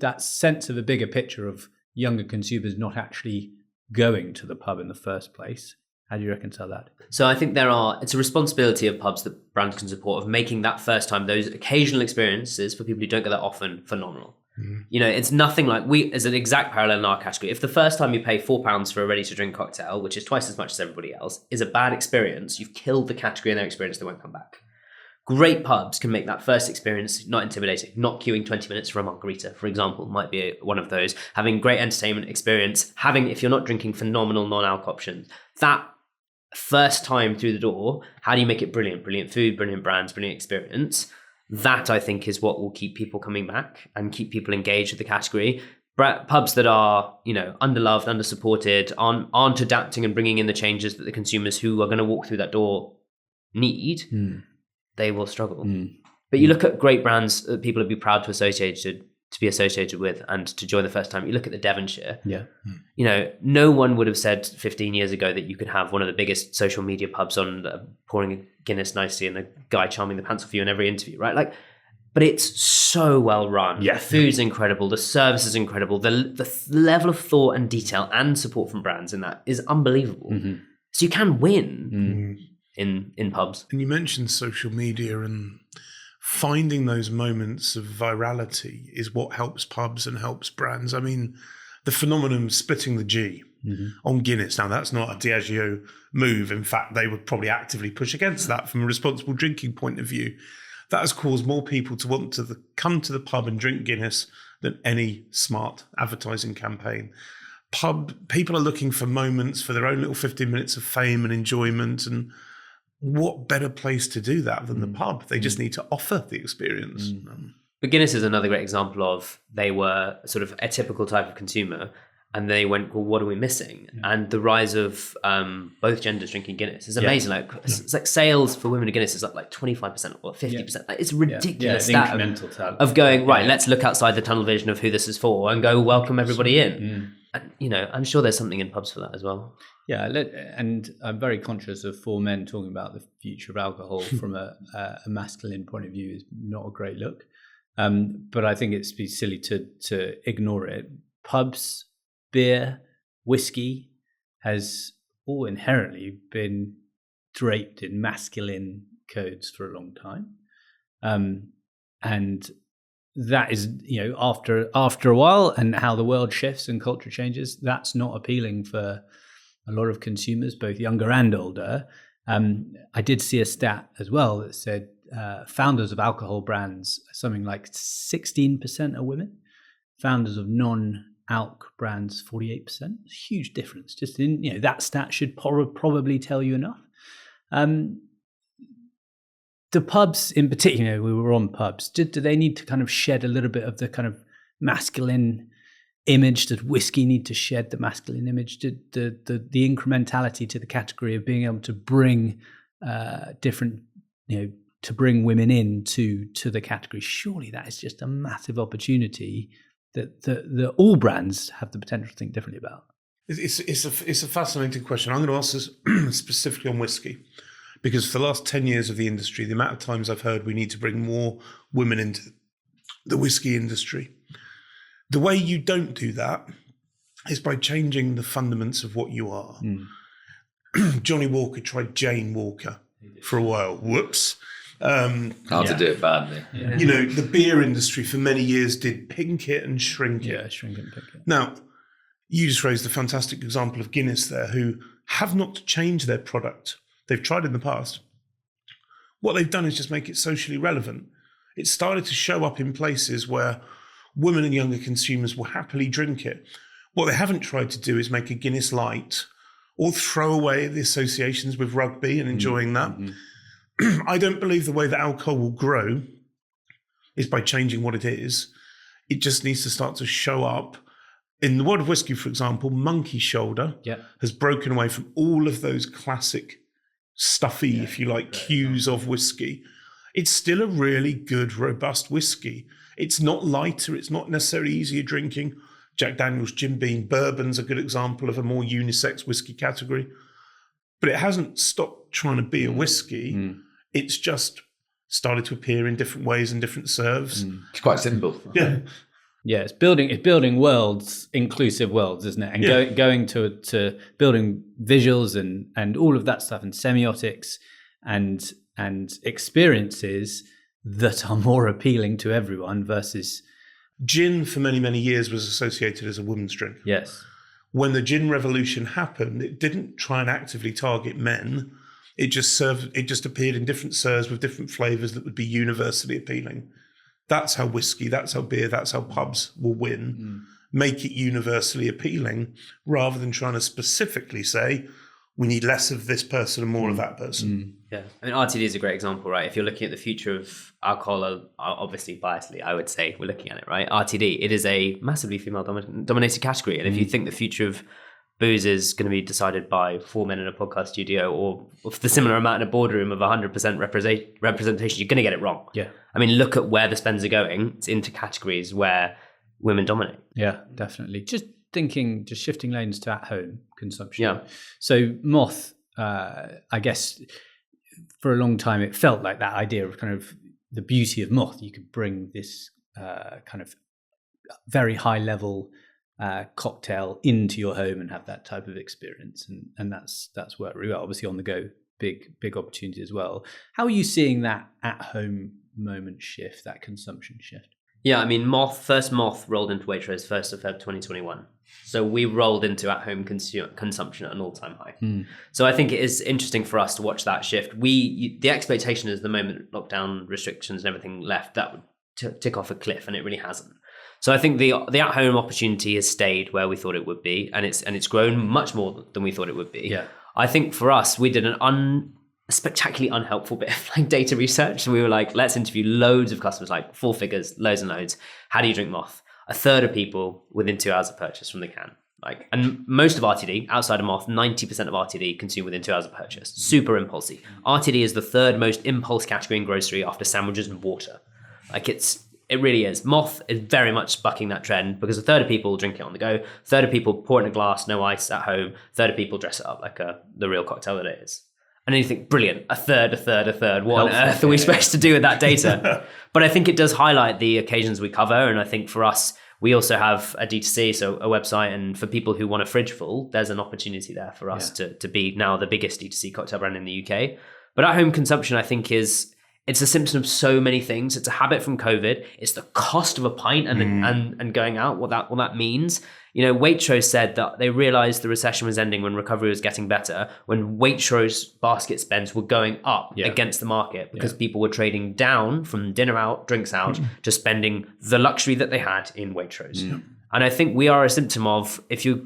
that sense of a bigger picture of younger consumers not actually going to the pub in the first place, how do you reconcile that? So I think it's a responsibility of pubs that brands can support, of making that first time, those occasional experiences for people who don't go that often, phenomenal. It's nothing like as an exact parallel in our category. If the first time you pay £4 for a ready-to-drink cocktail, which is twice as much as everybody else, is a bad experience, you've killed the category and their experience, they won't come back. Great pubs can make that first experience not intimidating. Not queuing 20 minutes for a margarita, for example, might be one of those. Having great entertainment experience, if you're not drinking, phenomenal non-alc options. That first time through the door, how do you make it brilliant? Brilliant food, brilliant brands, brilliant experience. That, I think, is what will keep people coming back and keep people engaged with the category. Pubs that are, underloved, undersupported, aren't adapting and bringing in the changes that the consumers who are going to walk through that door need, they will struggle. But you look at great brands that people would be proud to be associated with and to join the first time. You look at the Devonshire. No one would have said 15 years ago that you could have one of the biggest social media pubs on pouring a Guinness nicely and a guy charming the pants off you in every interview, right? But it's so well run. The food's incredible. The service is incredible. The level of thought and detail and support from brands in that is unbelievable. So you can win in pubs. And you mentioned social media, and finding those moments of virality is what helps pubs and helps brands. I mean, the phenomenon of splitting the G on Guinness. Now, that's not a Diageo move. In fact, they would probably actively push against that from a responsible drinking point of view. That has caused more people to want to come to the pub and drink Guinness than any smart advertising campaign. People are looking for moments, for their own little 15 minutes of fame and enjoyment, and what better place to do that than the pub? They just need to offer the experience. But Guinness is another great example of, they were sort of a typical type of consumer, and they went, well, what are we missing? And the rise of both genders drinking Guinness is amazing. It's like sales for women of Guinness is up like 25% or 50%. It's a ridiculous stat of going, right, let's look outside the tunnel vision of who this is for and go welcome everybody in. And, I'm sure there's something in pubs for that as well. Yeah, and I'm very conscious of four men talking about the future of alcohol from a masculine point of view is not a great look. But I think it's be silly to ignore it. Pubs, beer, whiskey has all inherently been draped in masculine codes for a long time. And that is, after a while, and how the world shifts and culture changes, that's not appealing for a lot of consumers, both younger and older. I did see a stat as well that said founders of alcohol brands, something like 16% are women. Founders of non-alc brands, 48%. Huge difference. Just in, that stat should probably tell you enough. The pubs in particular, we were on pubs. Do they need to kind of shed a little bit of the kind of masculine image? Did whiskey need to shed the masculine image? Did the incrementality to the category of being able to bring different, to bring women into the category? Surely that is just a massive opportunity that all brands have the potential to think differently about. It's a fascinating question. I'm going to ask this specifically on whiskey, because for the last 10 years of the industry, the amount of times I've heard we need to bring more women into the whiskey industry. The way you don't do that is by changing the fundamentals of what you are. Johnny Walker tried Jane Walker for a while. Whoops. Hard to do it badly. Yeah. You know, the beer industry for many years did pink it and shrink it. Yeah, shrink and pick it. Now, you just raised a fantastic example of Guinness there, who have not changed their product. They've tried in the past. What they've done is just make it socially relevant. It started to show up in places where women and younger consumers will happily drink it. What they haven't tried to do is make a Guinness Light or throw away the associations with rugby and enjoying that. I don't believe the way that alcohol will grow is by changing what it is. It just needs to start to show up. In the world of whiskey, for example, Monkey Shoulder has broken away from all of those classic stuffy, if you like, cues of whiskey. It's still a really good, robust whiskey. It's not lighter. It's not necessarily easier drinking. Jack Daniel's Jim Beam Bourbon's a good example of a more unisex whiskey category. But it hasn't stopped trying to be a whiskey. It's just started to appear in different ways and different serves. It's quite simple. Yeah. Yeah, it's building worlds, inclusive worlds, isn't it? And going to building visuals and all of that stuff and semiotics and experiences that are more appealing to everyone versus Gin for many, many years was associated as a woman's drink. yes. When the gin revolution happened, it didn't try and actively target men. It just appeared in different serves with different flavors that would be universally appealing. That's how whiskey, that's how beer, that's how pubs will win. Make it universally appealing rather than trying to specifically say, we need less of this person and more of that person. Yeah, I mean, RTD is a great example, right? If you're looking at the future of alcohol, obviously biasly, I would say we're looking at it, right? RTD, it is a massively female-dominated category. And if you think the future of booze is going to be decided by 4 men in a podcast studio or the similar amount in a boardroom of 100% representation, you're going to get it wrong. Yeah. I mean, look at where the spends are going. It's into categories where women dominate. Yeah, definitely. Just shifting lanes to at-home consumption. Yeah. So Moth, I guess for a long time, it felt like that idea of kind of the beauty of Moth. You could bring this kind of very high level cocktail into your home and have that type of experience. And that's worked really well. Obviously on the go, big opportunity as well. How are you seeing that at-home moment shift, that consumption shift? Yeah, I mean, Moth rolled into Waitrose 1st of Feb 2021. So we rolled into at-home consumption at an all-time high. So I think it is interesting for us to watch that shift. The expectation is the moment lockdown restrictions and everything left, that would tick off a cliff, and it really hasn't. So I think the at-home opportunity has stayed where we thought it would be, and it's grown much more than we thought it would be. Yeah. I think for us, we did a spectacularly unhelpful bit of like data research. So we were like, let's interview loads of customers, like 4 figures, loads and loads. How do you drink Moth? A third of people within 2 hours of purchase from the can. And most of RTD, outside of Moth, 90% of RTD consumed within 2 hours of purchase. Super impulsy. RTD is the third most impulse category in grocery after sandwiches and water. It really is. Moth is very much bucking that trend because a third of people drink it on the go, a third of people pour it in a glass, no ice at home, a third of people dress it up like the real cocktail that it is. And then you think, brilliant, a third. What on earth are we supposed to do with that data? But I think it does highlight the occasions we cover. And I think for us, we also have a D2C, so a website. And for people who want a fridge full, there's an opportunity there for us to be now the biggest D2C cocktail brand in the UK. But at home consumption, I think it's a symptom of so many things. It's a habit from COVID. It's the cost of a pint and going out, what that means. You know, Waitrose said that they realized the recession was ending when recovery was getting better, when Waitrose basket spends were going up against the market because people were trading down from dinner out, drinks out, to spending the luxury that they had in Waitrose. And I think we are a symptom of, if you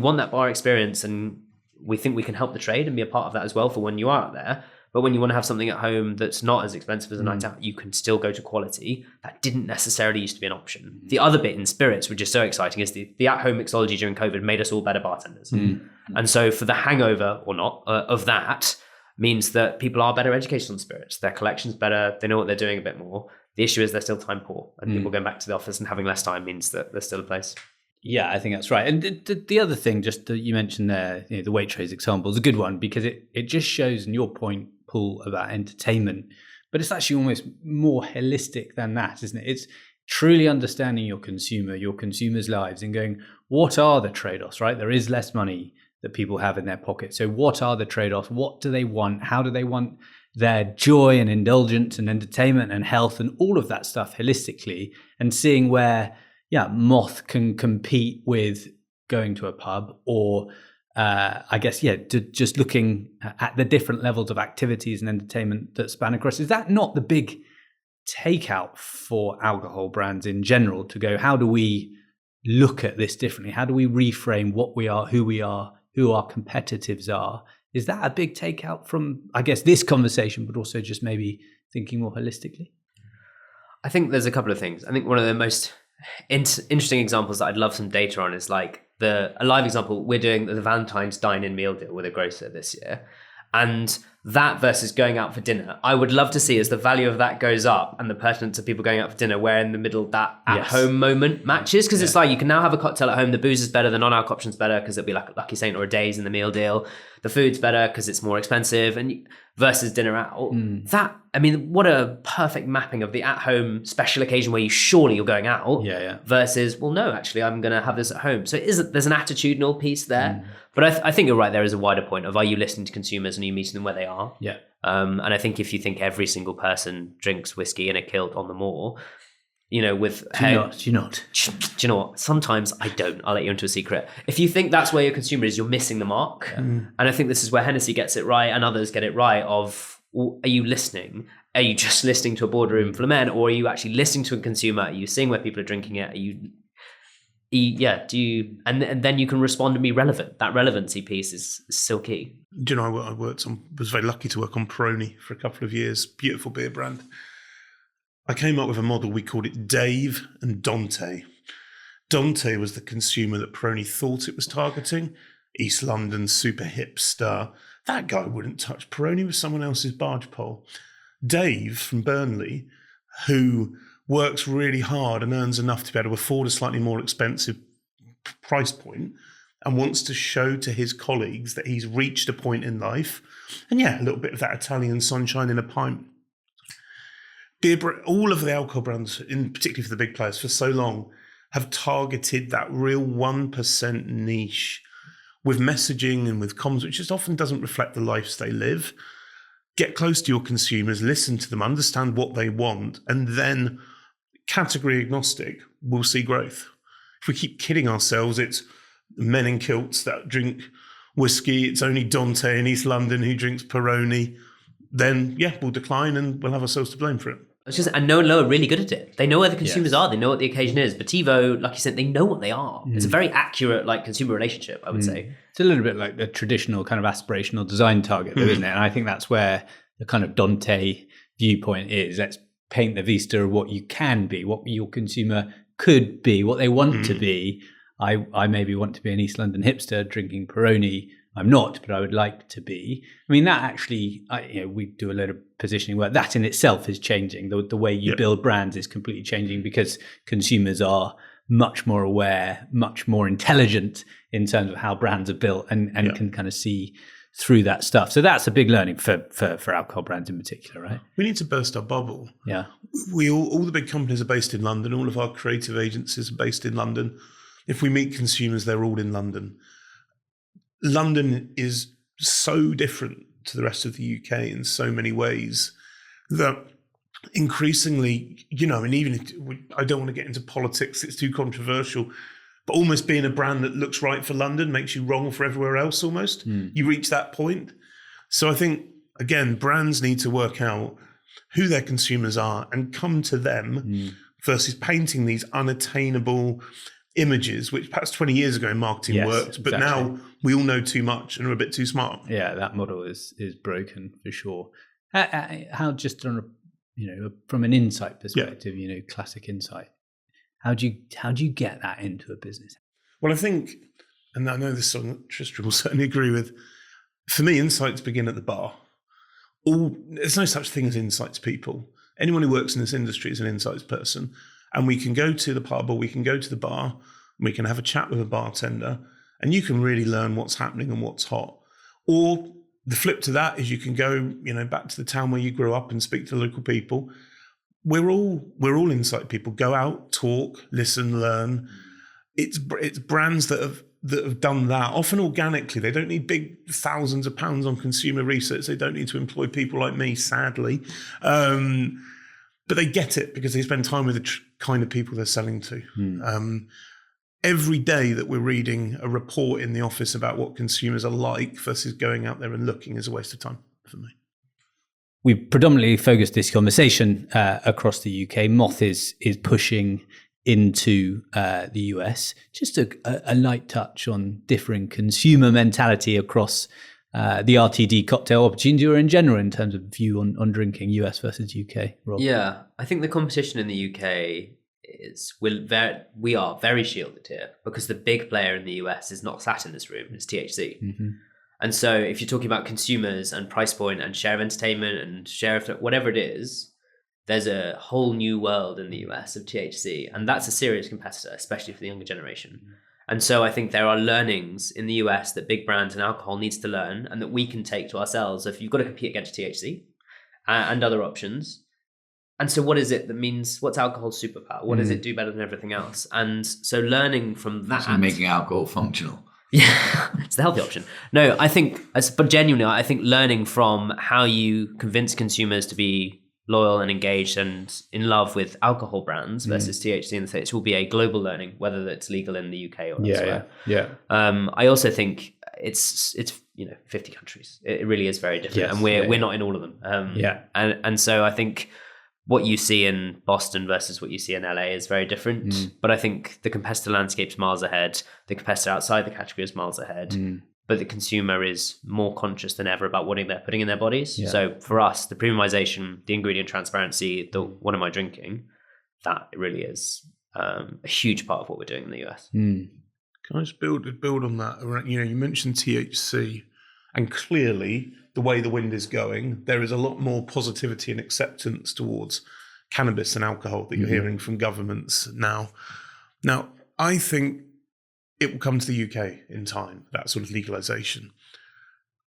want that bar experience, and we think we can help the trade and be a part of that as well for when you are out there. But when you want to have something at home that's not as expensive as a night out, you can still go to quality. That didn't necessarily used to be an option. The other bit in spirits, which is so exciting, is the at-home mixology during COVID made us all better bartenders. And so for the hangover or not of that means that people are better educated on spirits. Their collection's better. They know what they're doing a bit more. The issue is they're still time poor, and people going back to the office and having less time means that there's still a place. Yeah, I think that's right. And the other thing, just that you mentioned there, the Waitrose example is a good one because it just shows, in your point, Paul, about entertainment, but it's actually almost more holistic than that, isn't it? It's truly understanding your consumer, your consumers' lives, and going, what are the trade-offs, right? There is less money that people have in their pocket. So what are the trade-offs? What do they want? How do they want their joy and indulgence and entertainment and health and all of that stuff holistically, and seeing where, Moth can compete with going to a pub or just looking at the different levels of activities and entertainment that span across. Is that not the big takeout for alcohol brands in general, to go, how do we look at this differently? How do we reframe what we are, who our competitors are? Is that a big takeout from, I guess, this conversation, but also just maybe thinking more holistically? I think there's a couple of things. I think one of the most interesting examples that I'd love some data on is like a live example. We're doing the Valentine's dine-in meal deal with a grocer this year. And that versus going out for dinner, I would love to see as the value of that goes up and the pertinence of people going out for dinner, where in the middle that at-home moment matches. Because it's like, you can now have a cocktail at home. The booze is better, the non-alc option's better because it'll be like a Lucky Saint or a Days in the meal deal. The food's better because it's more expensive, and versus dinner out. That, I mean, what a perfect mapping of the at-home special occasion where you're going out versus, well, no, actually, I'm going to have this at home. So there's an attitudinal piece there. But I think you're right. There is a wider point of, are you listening to consumers and are you meeting them where they are? Yeah. And I think if you think every single person drinks whiskey in a kilt on the moor, with... Do you not? Do you know what? Sometimes I don't. I'll let you into a secret. If you think that's where your consumer is, you're missing the mark. And I think this is where Hennessy gets it right and others get it right of, are you listening? Are you just listening to a boardroom full of men, or are you actually listening to a consumer? Are you seeing where people are drinking it? And then you can respond and be relevant. That relevancy piece is still key. Do you know, I was very lucky to work on Peroni for a couple of years. Beautiful beer brand. I came up with a model, we called it Dave and Dante. Dante was the consumer that Peroni thought it was targeting. East London, super hipster. That guy wouldn't touch Peroni with someone else's barge pole. Dave from Burnley, who works really hard and earns enough to be able to afford a slightly more expensive price point and wants to show to his colleagues that he's reached a point in life. And a little bit of that Italian sunshine in a pint. All of the alcohol brands, particularly for the big players, for so long, have targeted that real 1% niche with messaging and with comms, which just often doesn't reflect the lives they live. Get close to your consumers, listen to them, understand what they want, and then category agnostic, we'll see growth. If we keep kidding ourselves, it's men in kilts that drink whiskey, it's only Dante in East London who drinks Peroni, then we'll decline and we'll have ourselves to blame for it. And No and Low are really good at it. They know where the consumers are. They know what the occasion is. Botivo, like you said, they know what they are. It's a very accurate consumer relationship, I would say. It's a little bit like the traditional kind of aspirational design target, though, isn't it? And I think that's where the kind of Dante viewpoint is. Let's paint the vista of what you can be, what your consumer could be, what they want to be. I maybe want to be an East London hipster drinking Peroni. I'm not, but I would like to be. I mean, that actually, we do a lot of positioning work. That in itself is changing. The way you build brands is completely changing because consumers are much more aware, much more intelligent in terms of how brands are built and can kind of see through that stuff. So that's a big learning for alcohol brands in particular, right? We need to burst our bubble. Yeah. We all the big companies are based in London. All of our creative agencies are based in London. If we meet consumers, they're all in London. London is so different to the rest of the UK in so many ways that increasingly, and even if I don't want to get into politics, it's too controversial, but almost being a brand that looks right for London makes you wrong for everywhere else almost. You reach that point. So I think, again, brands need to work out who their consumers are and come to them versus painting these unattainable images, which perhaps 20 years ago in marketing worked, but now we all know too much and are a bit too smart. Yeah, that model is broken for sure. How just on from an insight perspective, classic insight, how do you get that into a business? Well, I think, and I know this song Tristram will certainly agree with, for me, insights begin at the bar. There's no such thing as insights people. Anyone who works in this industry is an insights person. And we can go to the pub or we can go to the bar and we can have a chat with a bartender and you can really learn what's happening and what's hot. Or the flip to that is you can go, back to the town where you grew up and speak to local people. We're all insight people. Go out, talk, listen, learn. It's brands that that have done that, often organically. They don't need big thousands of pounds on consumer research. They don't need to employ people like me, sadly. But they get it because they spend time with the kind of people they're selling to. Every day that we're reading a report in the office about what consumers are like versus going out there and looking is a waste of time for me. We've predominantly focused this conversation across the UK. Moth is pushing into the US. Just a light touch on differing consumer mentality across the RTD cocktail opportunity, or in general in terms of view on drinking, US versus UK. Rob? Yeah, I think the competition in the UK is we are very shielded here because the big player in the US is not sat in this room. It's THC. Mm-hmm. And so if you're talking about consumers and price point and share of entertainment and share of whatever it is, there's a whole new world in the US of THC. And that's a serious competitor, especially for the younger generation. And so I think there are learnings in the US that big brands and alcohol needs to learn and that we can take to ourselves if you've got to compete against THC and other options. And so what is it that means, what's alcohol's superpower? What does it do better than everything else? And so learning from that. So making alcohol functional. Yeah, it's the healthy option. No, I think, but genuinely, I think learning from how you convince consumers to be loyal and engaged and in love with alcohol brands versus THC in the States will be a global learning, whether that's legal in the UK or elsewhere. Yeah. I also think it's 50 countries. It really is very different, and we're not in all of them. And so I think what you see in Boston versus what you see in LA is very different. But I think the competitor landscape's miles ahead. The competitor outside the category is miles ahead. But the consumer is more conscious than ever about what they're putting in their bodies. Yeah. So for us, the premiumization, the ingredient transparency, the what am I drinking, that really is a huge part of what we're doing in the US. Can I just build on that? You mentioned THC, and clearly the way the wind is going, there is a lot more positivity and acceptance towards cannabis and alcohol that you're hearing from governments now. Now, I think it will come to the UK in time, that sort of legalization.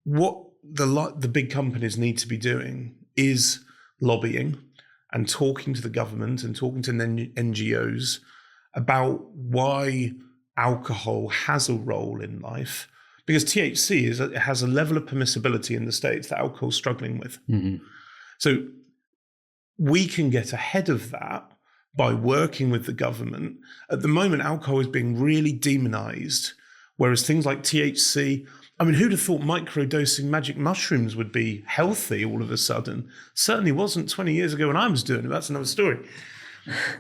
What the big companies need to be doing is lobbying and talking to the government and talking to NGOs about why alcohol has a role in life. Because THC has a level of permissibility in the States that alcohol is struggling with. So we can get ahead of that by working with the government. At the moment, alcohol is being really demonized, whereas things like THC, who'd have thought microdosing magic mushrooms would be healthy all of a sudden? Certainly wasn't 20 years ago when I was doing it. That's another story.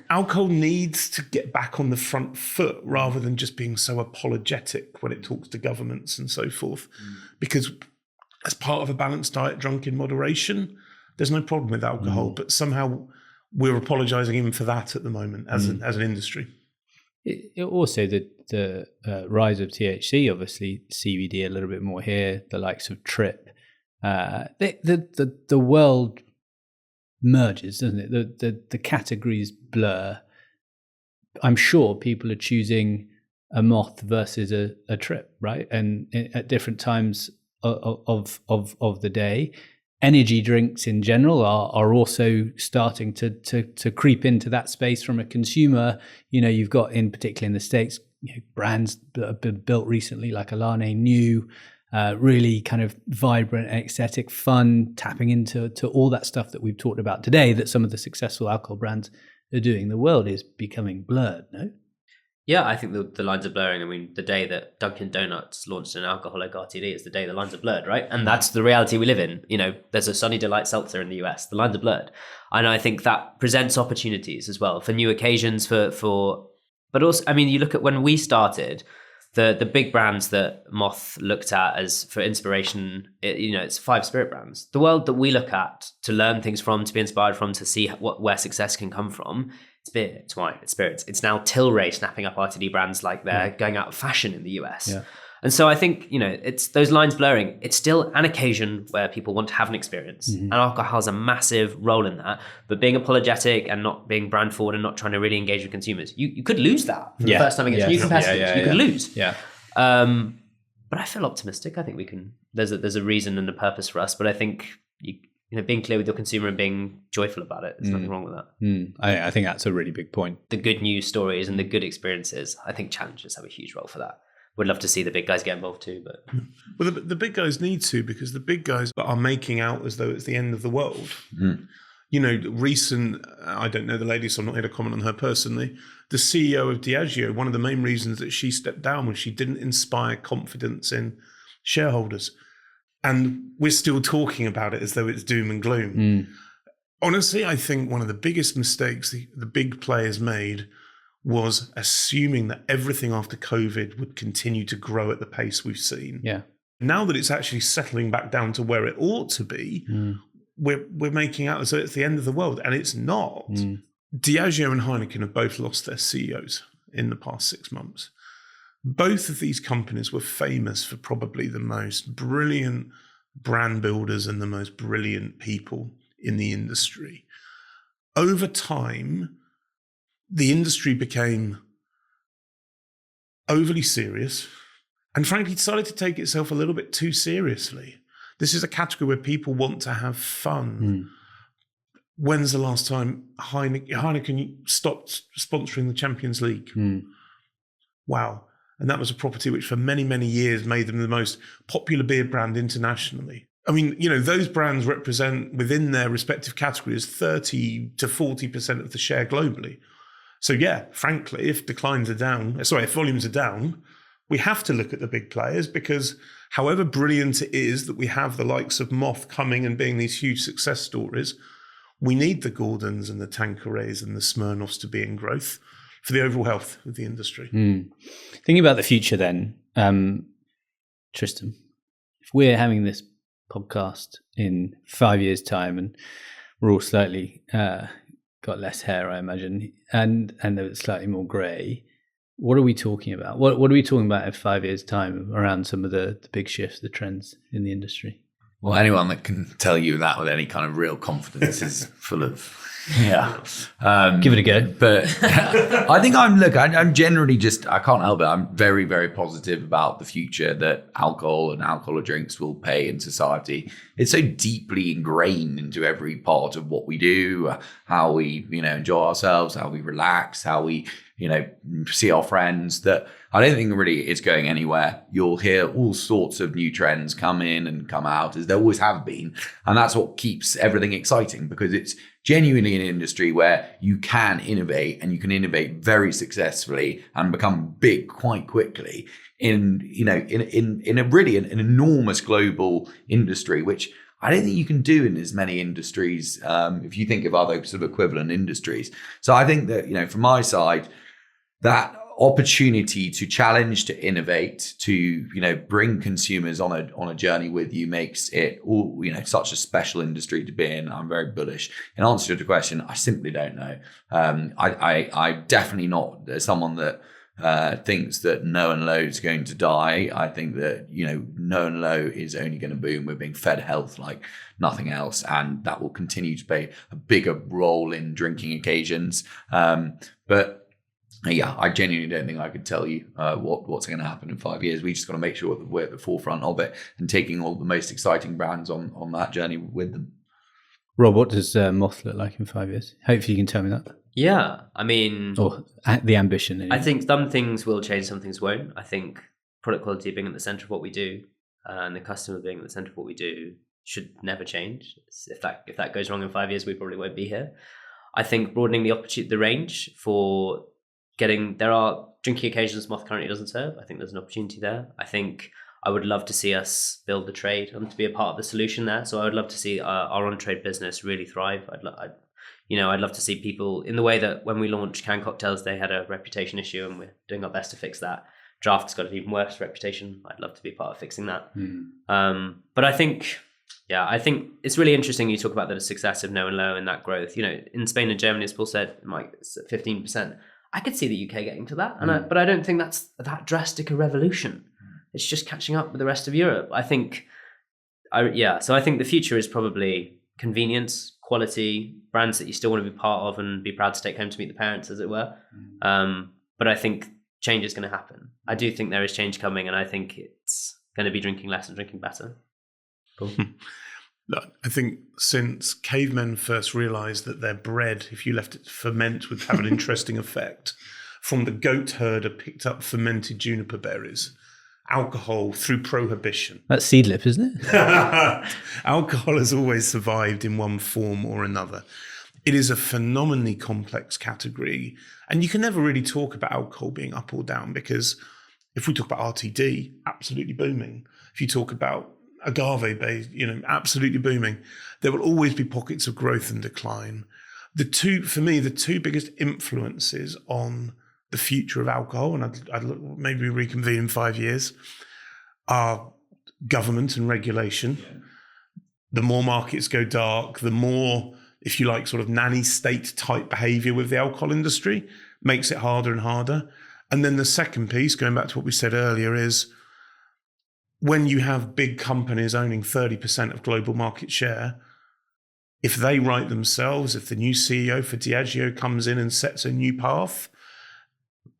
Alcohol needs to get back on the front foot rather than just being so apologetic when it talks to governments and so forth. Because as part of a balanced diet, drunk in moderation, there's no problem with alcohol, but somehow we're apologising even for that at the moment as an industry. It also, the rise of THC, obviously CBD a little bit more here, the likes of Trip. The world merges, doesn't it? The categories blur. I'm sure people are choosing a Moth versus a Trip, right? And at different times of the day. Energy drinks in general are also starting to creep into that space from a consumer. You've got, in particular in the States, brands that have been built recently like Alane New, really kind of vibrant, aesthetic, fun, tapping into all that stuff that we've talked about today that some of the successful alcohol brands are doing. The world is becoming blurred, no? Yeah, I think the lines are blurring. The day that Dunkin' Donuts launched an alcoholic RTD is the day the lines are blurred, right? And that's the reality we live in. There's a Sunny Delight seltzer in the US. The lines are blurred. And I think that presents opportunities as well for new occasions but also, you look at when we started, the big brands that Moth looked at as for inspiration, it's 5 spirit brands. The world that we look at to learn things from, to be inspired from, to see where success can come from, it's beer, it's wine, it's spirits. It's now Tilray snapping up RTD brands like they're going out of fashion in the US. Yeah. And so I think, it's those lines blurring. It's still an occasion where people want to have an experience. And alcohol has a massive role in that. But being apologetic and not being brand forward and not trying to really engage with consumers, you could lose that for the first time against new competitors. You could lose. Yeah. But I feel optimistic. I think we can. There's a reason and a purpose for us. But I think being clear with your consumer and being joyful about it, there's nothing wrong with that. I think that's a really big point. The good news stories and the good experiences, I think challenges have a huge role for that. would love to see the big guys get involved too. But Well, the big guys need to, because the big guys are making out as though it's the end of the world. You know, I don't know the lady, so I'm not here to comment on her personally. The CEO of Diageo, one of the main reasons that she stepped down was she didn't inspire confidence in shareholders. And we're still talking about it as though it's doom and gloom. Honestly, I think one of the biggest mistakes the big players made was assuming that everything after COVID would continue to grow at the pace we've seen. Yeah. Now that it's actually settling back down to where it ought to be, we're making out as though it's the end of the world, and it's not. Diageo and Heineken have both lost their CEOs in the past 6 months. Both of these companies were famous for probably the most brilliant brand builders and the most brilliant people in the industry. Over time, the industry became overly serious and frankly decided to take itself a little bit too seriously. This is a category where people want to have fun. When's the last time Heineken stopped sponsoring the Champions League? Wow. And that was a property which for many, many years made them the most popular beer brand internationally. I mean, you know, those brands represent within their respective categories 30 to 40% of the share globally. So yeah, frankly, if volumes are down, we have to look at the big players, because however brilliant it is that we have the likes of Moth coming and being these huge success stories, we need the Gordons and the Tanquerays and the Smirnoffs to be in growth for the overall health of the industry. Thinking about the future then, Tristram, if we're having this podcast in 5 years' time and we're all slightly got less hair, I imagine, and they're slightly more grey, what are we talking about? What are we talking about in 5 years' time around some of the big shifts, the trends in the industry? Well, anyone that can tell you that with any kind of real confidence is full of, give it a go. But I think I'm generally I can't help it. I'm very, very positive about the future that alcohol and alcoholic drinks will pay in society. It's so deeply ingrained into every part of what we do, how we, enjoy ourselves, how we relax, how we, see our friends, that I don't think really it's going anywhere. You'll hear all sorts of new trends come in and come out, as there always have been. And that's what keeps everything exciting, because it's genuinely an industry where you can innovate, and you can innovate very successfully and become big quite quickly in a really an enormous global industry, which I don't think you can do in as many industries if you think of other sort of equivalent industries. So I think that, from my side, that opportunity to challenge, to innovate, to bring consumers on a journey with you makes it all such a special industry to be in. I'm very bullish. In answer to the question, I simply don't know. I definitely not someone that thinks that no and low is going to die. I think that no and low is only going to boom. We're being fed health like nothing else, and that will continue to play a bigger role in drinking occasions. But yeah, I genuinely don't think I could tell you what's going to happen in 5 years. We just got to make sure that we're at the forefront of it and taking all the most exciting brands on that journey with them. Rob, what does Moth look like in 5 years? Hopefully you can tell me that. Yeah, I mean... Or the ambition. Anyway. I think some things will change, some things won't. I think product quality being at the centre of what we do and the customer being at the centre of what we do should never change. If that goes wrong in 5 years, we probably won't be here. I think broadening the range for there are drinking occasions Moth currently doesn't serve. I think there's an opportunity there. I think I would love to see us build the trade and to be a part of the solution there. So I would love to see our on-trade business really thrive. I'd love to see people in the way that when we launched canned cocktails, they had a reputation issue, and we're doing our best to fix that. Draft's got an even worse reputation. I'd love to be a part of fixing that. But I think it's really interesting you talk about the success of no and low and that growth. In Spain and Germany, as Paul said, it's at 15%. I could see the UK getting to that, but I don't think that's that drastic a revolution. It's just catching up with the rest of Europe. So I think the future is probably convenience, quality, brands that you still want to be part of and be proud to take home to meet the parents, as it were. But I think change is going to happen. I do think there is change coming, and I think it's going to be drinking less and drinking better. Cool. I think since cavemen first realised that their bread, if you left it to ferment, would have an interesting effect, from the goat herder picked up fermented juniper berries alcohol through prohibition. That's Seedlip, isn't it? Alcohol has always survived in one form or another. It is a phenomenally complex category, and you can never really talk about alcohol being up or down, because if we talk about RTD, absolutely booming. If you talk about agave-based, absolutely booming. There will always be pockets of growth and decline. For me, the two biggest influences on the future of alcohol, and I'd maybe reconvene in 5 years, are government and regulation. Yeah. The more markets go dark, the more, if you like, sort of nanny state type behavior with the alcohol industry makes it harder and harder. And then the second piece, going back to what we said earlier, is when you have big companies owning 30% of global market share, if they write themselves, if the new CEO for Diageo comes in and sets a new path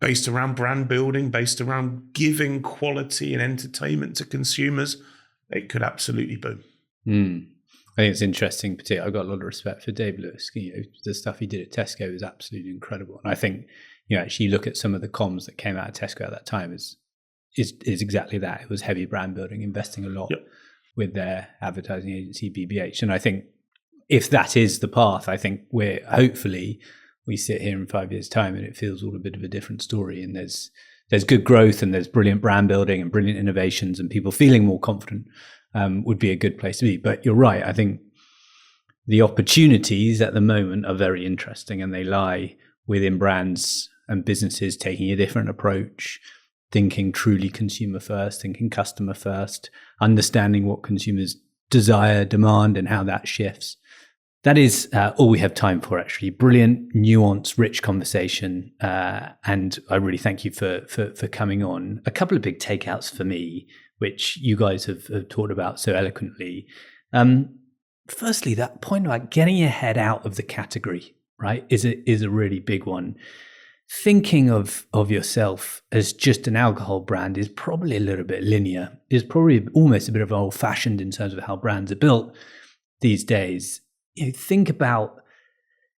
based around brand building, based around giving quality and entertainment to consumers, it could absolutely boom. I think it's interesting. Particularly, I've got a lot of respect for Dave Lewis. The stuff he did at Tesco is absolutely incredible. And I think, actually look at some of the comms that came out of Tesco at that time is exactly that. It was heavy brand building, investing a lot with their advertising agency, BBH. And I think if that is the path, I think hopefully we sit here in 5 years' time and it feels all a bit of a different story. And there's good growth and there's brilliant brand building and brilliant innovations and people feeling more confident would be a good place to be. But you're right. I think the opportunities at the moment are very interesting, and they lie within brands and businesses taking a different approach, thinking truly consumer first, thinking customer first, understanding what consumers desire, demand, and how that shifts. That is all we have time for, actually. Brilliant, nuanced, rich conversation. And I really thank you for coming on. A couple of big takeouts for me, which you guys have talked about so eloquently. Firstly, that point about getting your head out of the category, right, is a really big one. Thinking of yourself as just an alcohol brand is probably a little bit linear. It's probably almost a bit of old-fashioned in terms of how brands are built these days. Think about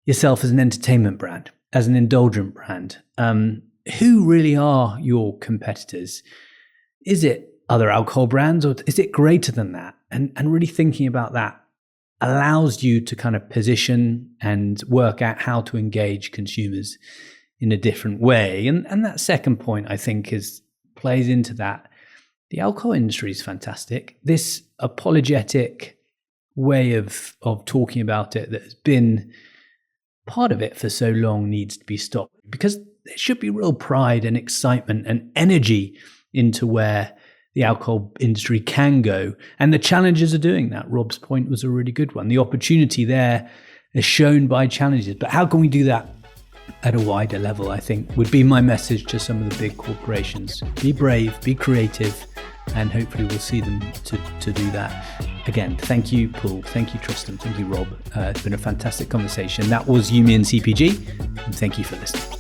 yourself as an entertainment brand, as an indulgent brand. Who really are your competitors? Is it other alcohol brands, or is it greater than that? And really thinking about that allows you to kind of position and work out how to engage consumers in a different way. And that second point, I think, plays into that. The alcohol industry is fantastic. This apologetic way of talking about it that has been part of it for so long needs to be stopped, because there should be real pride and excitement and energy into where the alcohol industry can go. And the challenges are doing that. Rob's point was a really good one. The opportunity there is shown by challenges. But how can we do that at a wider level, I think, would be my message to some of the big corporations. Be brave, be creative, and hopefully we'll see them to do that. Again, thank you, Paul. Thank you, Tristram. Thank you, Rob. It's been a fantastic conversation. That was YMCPG, and thank you for listening.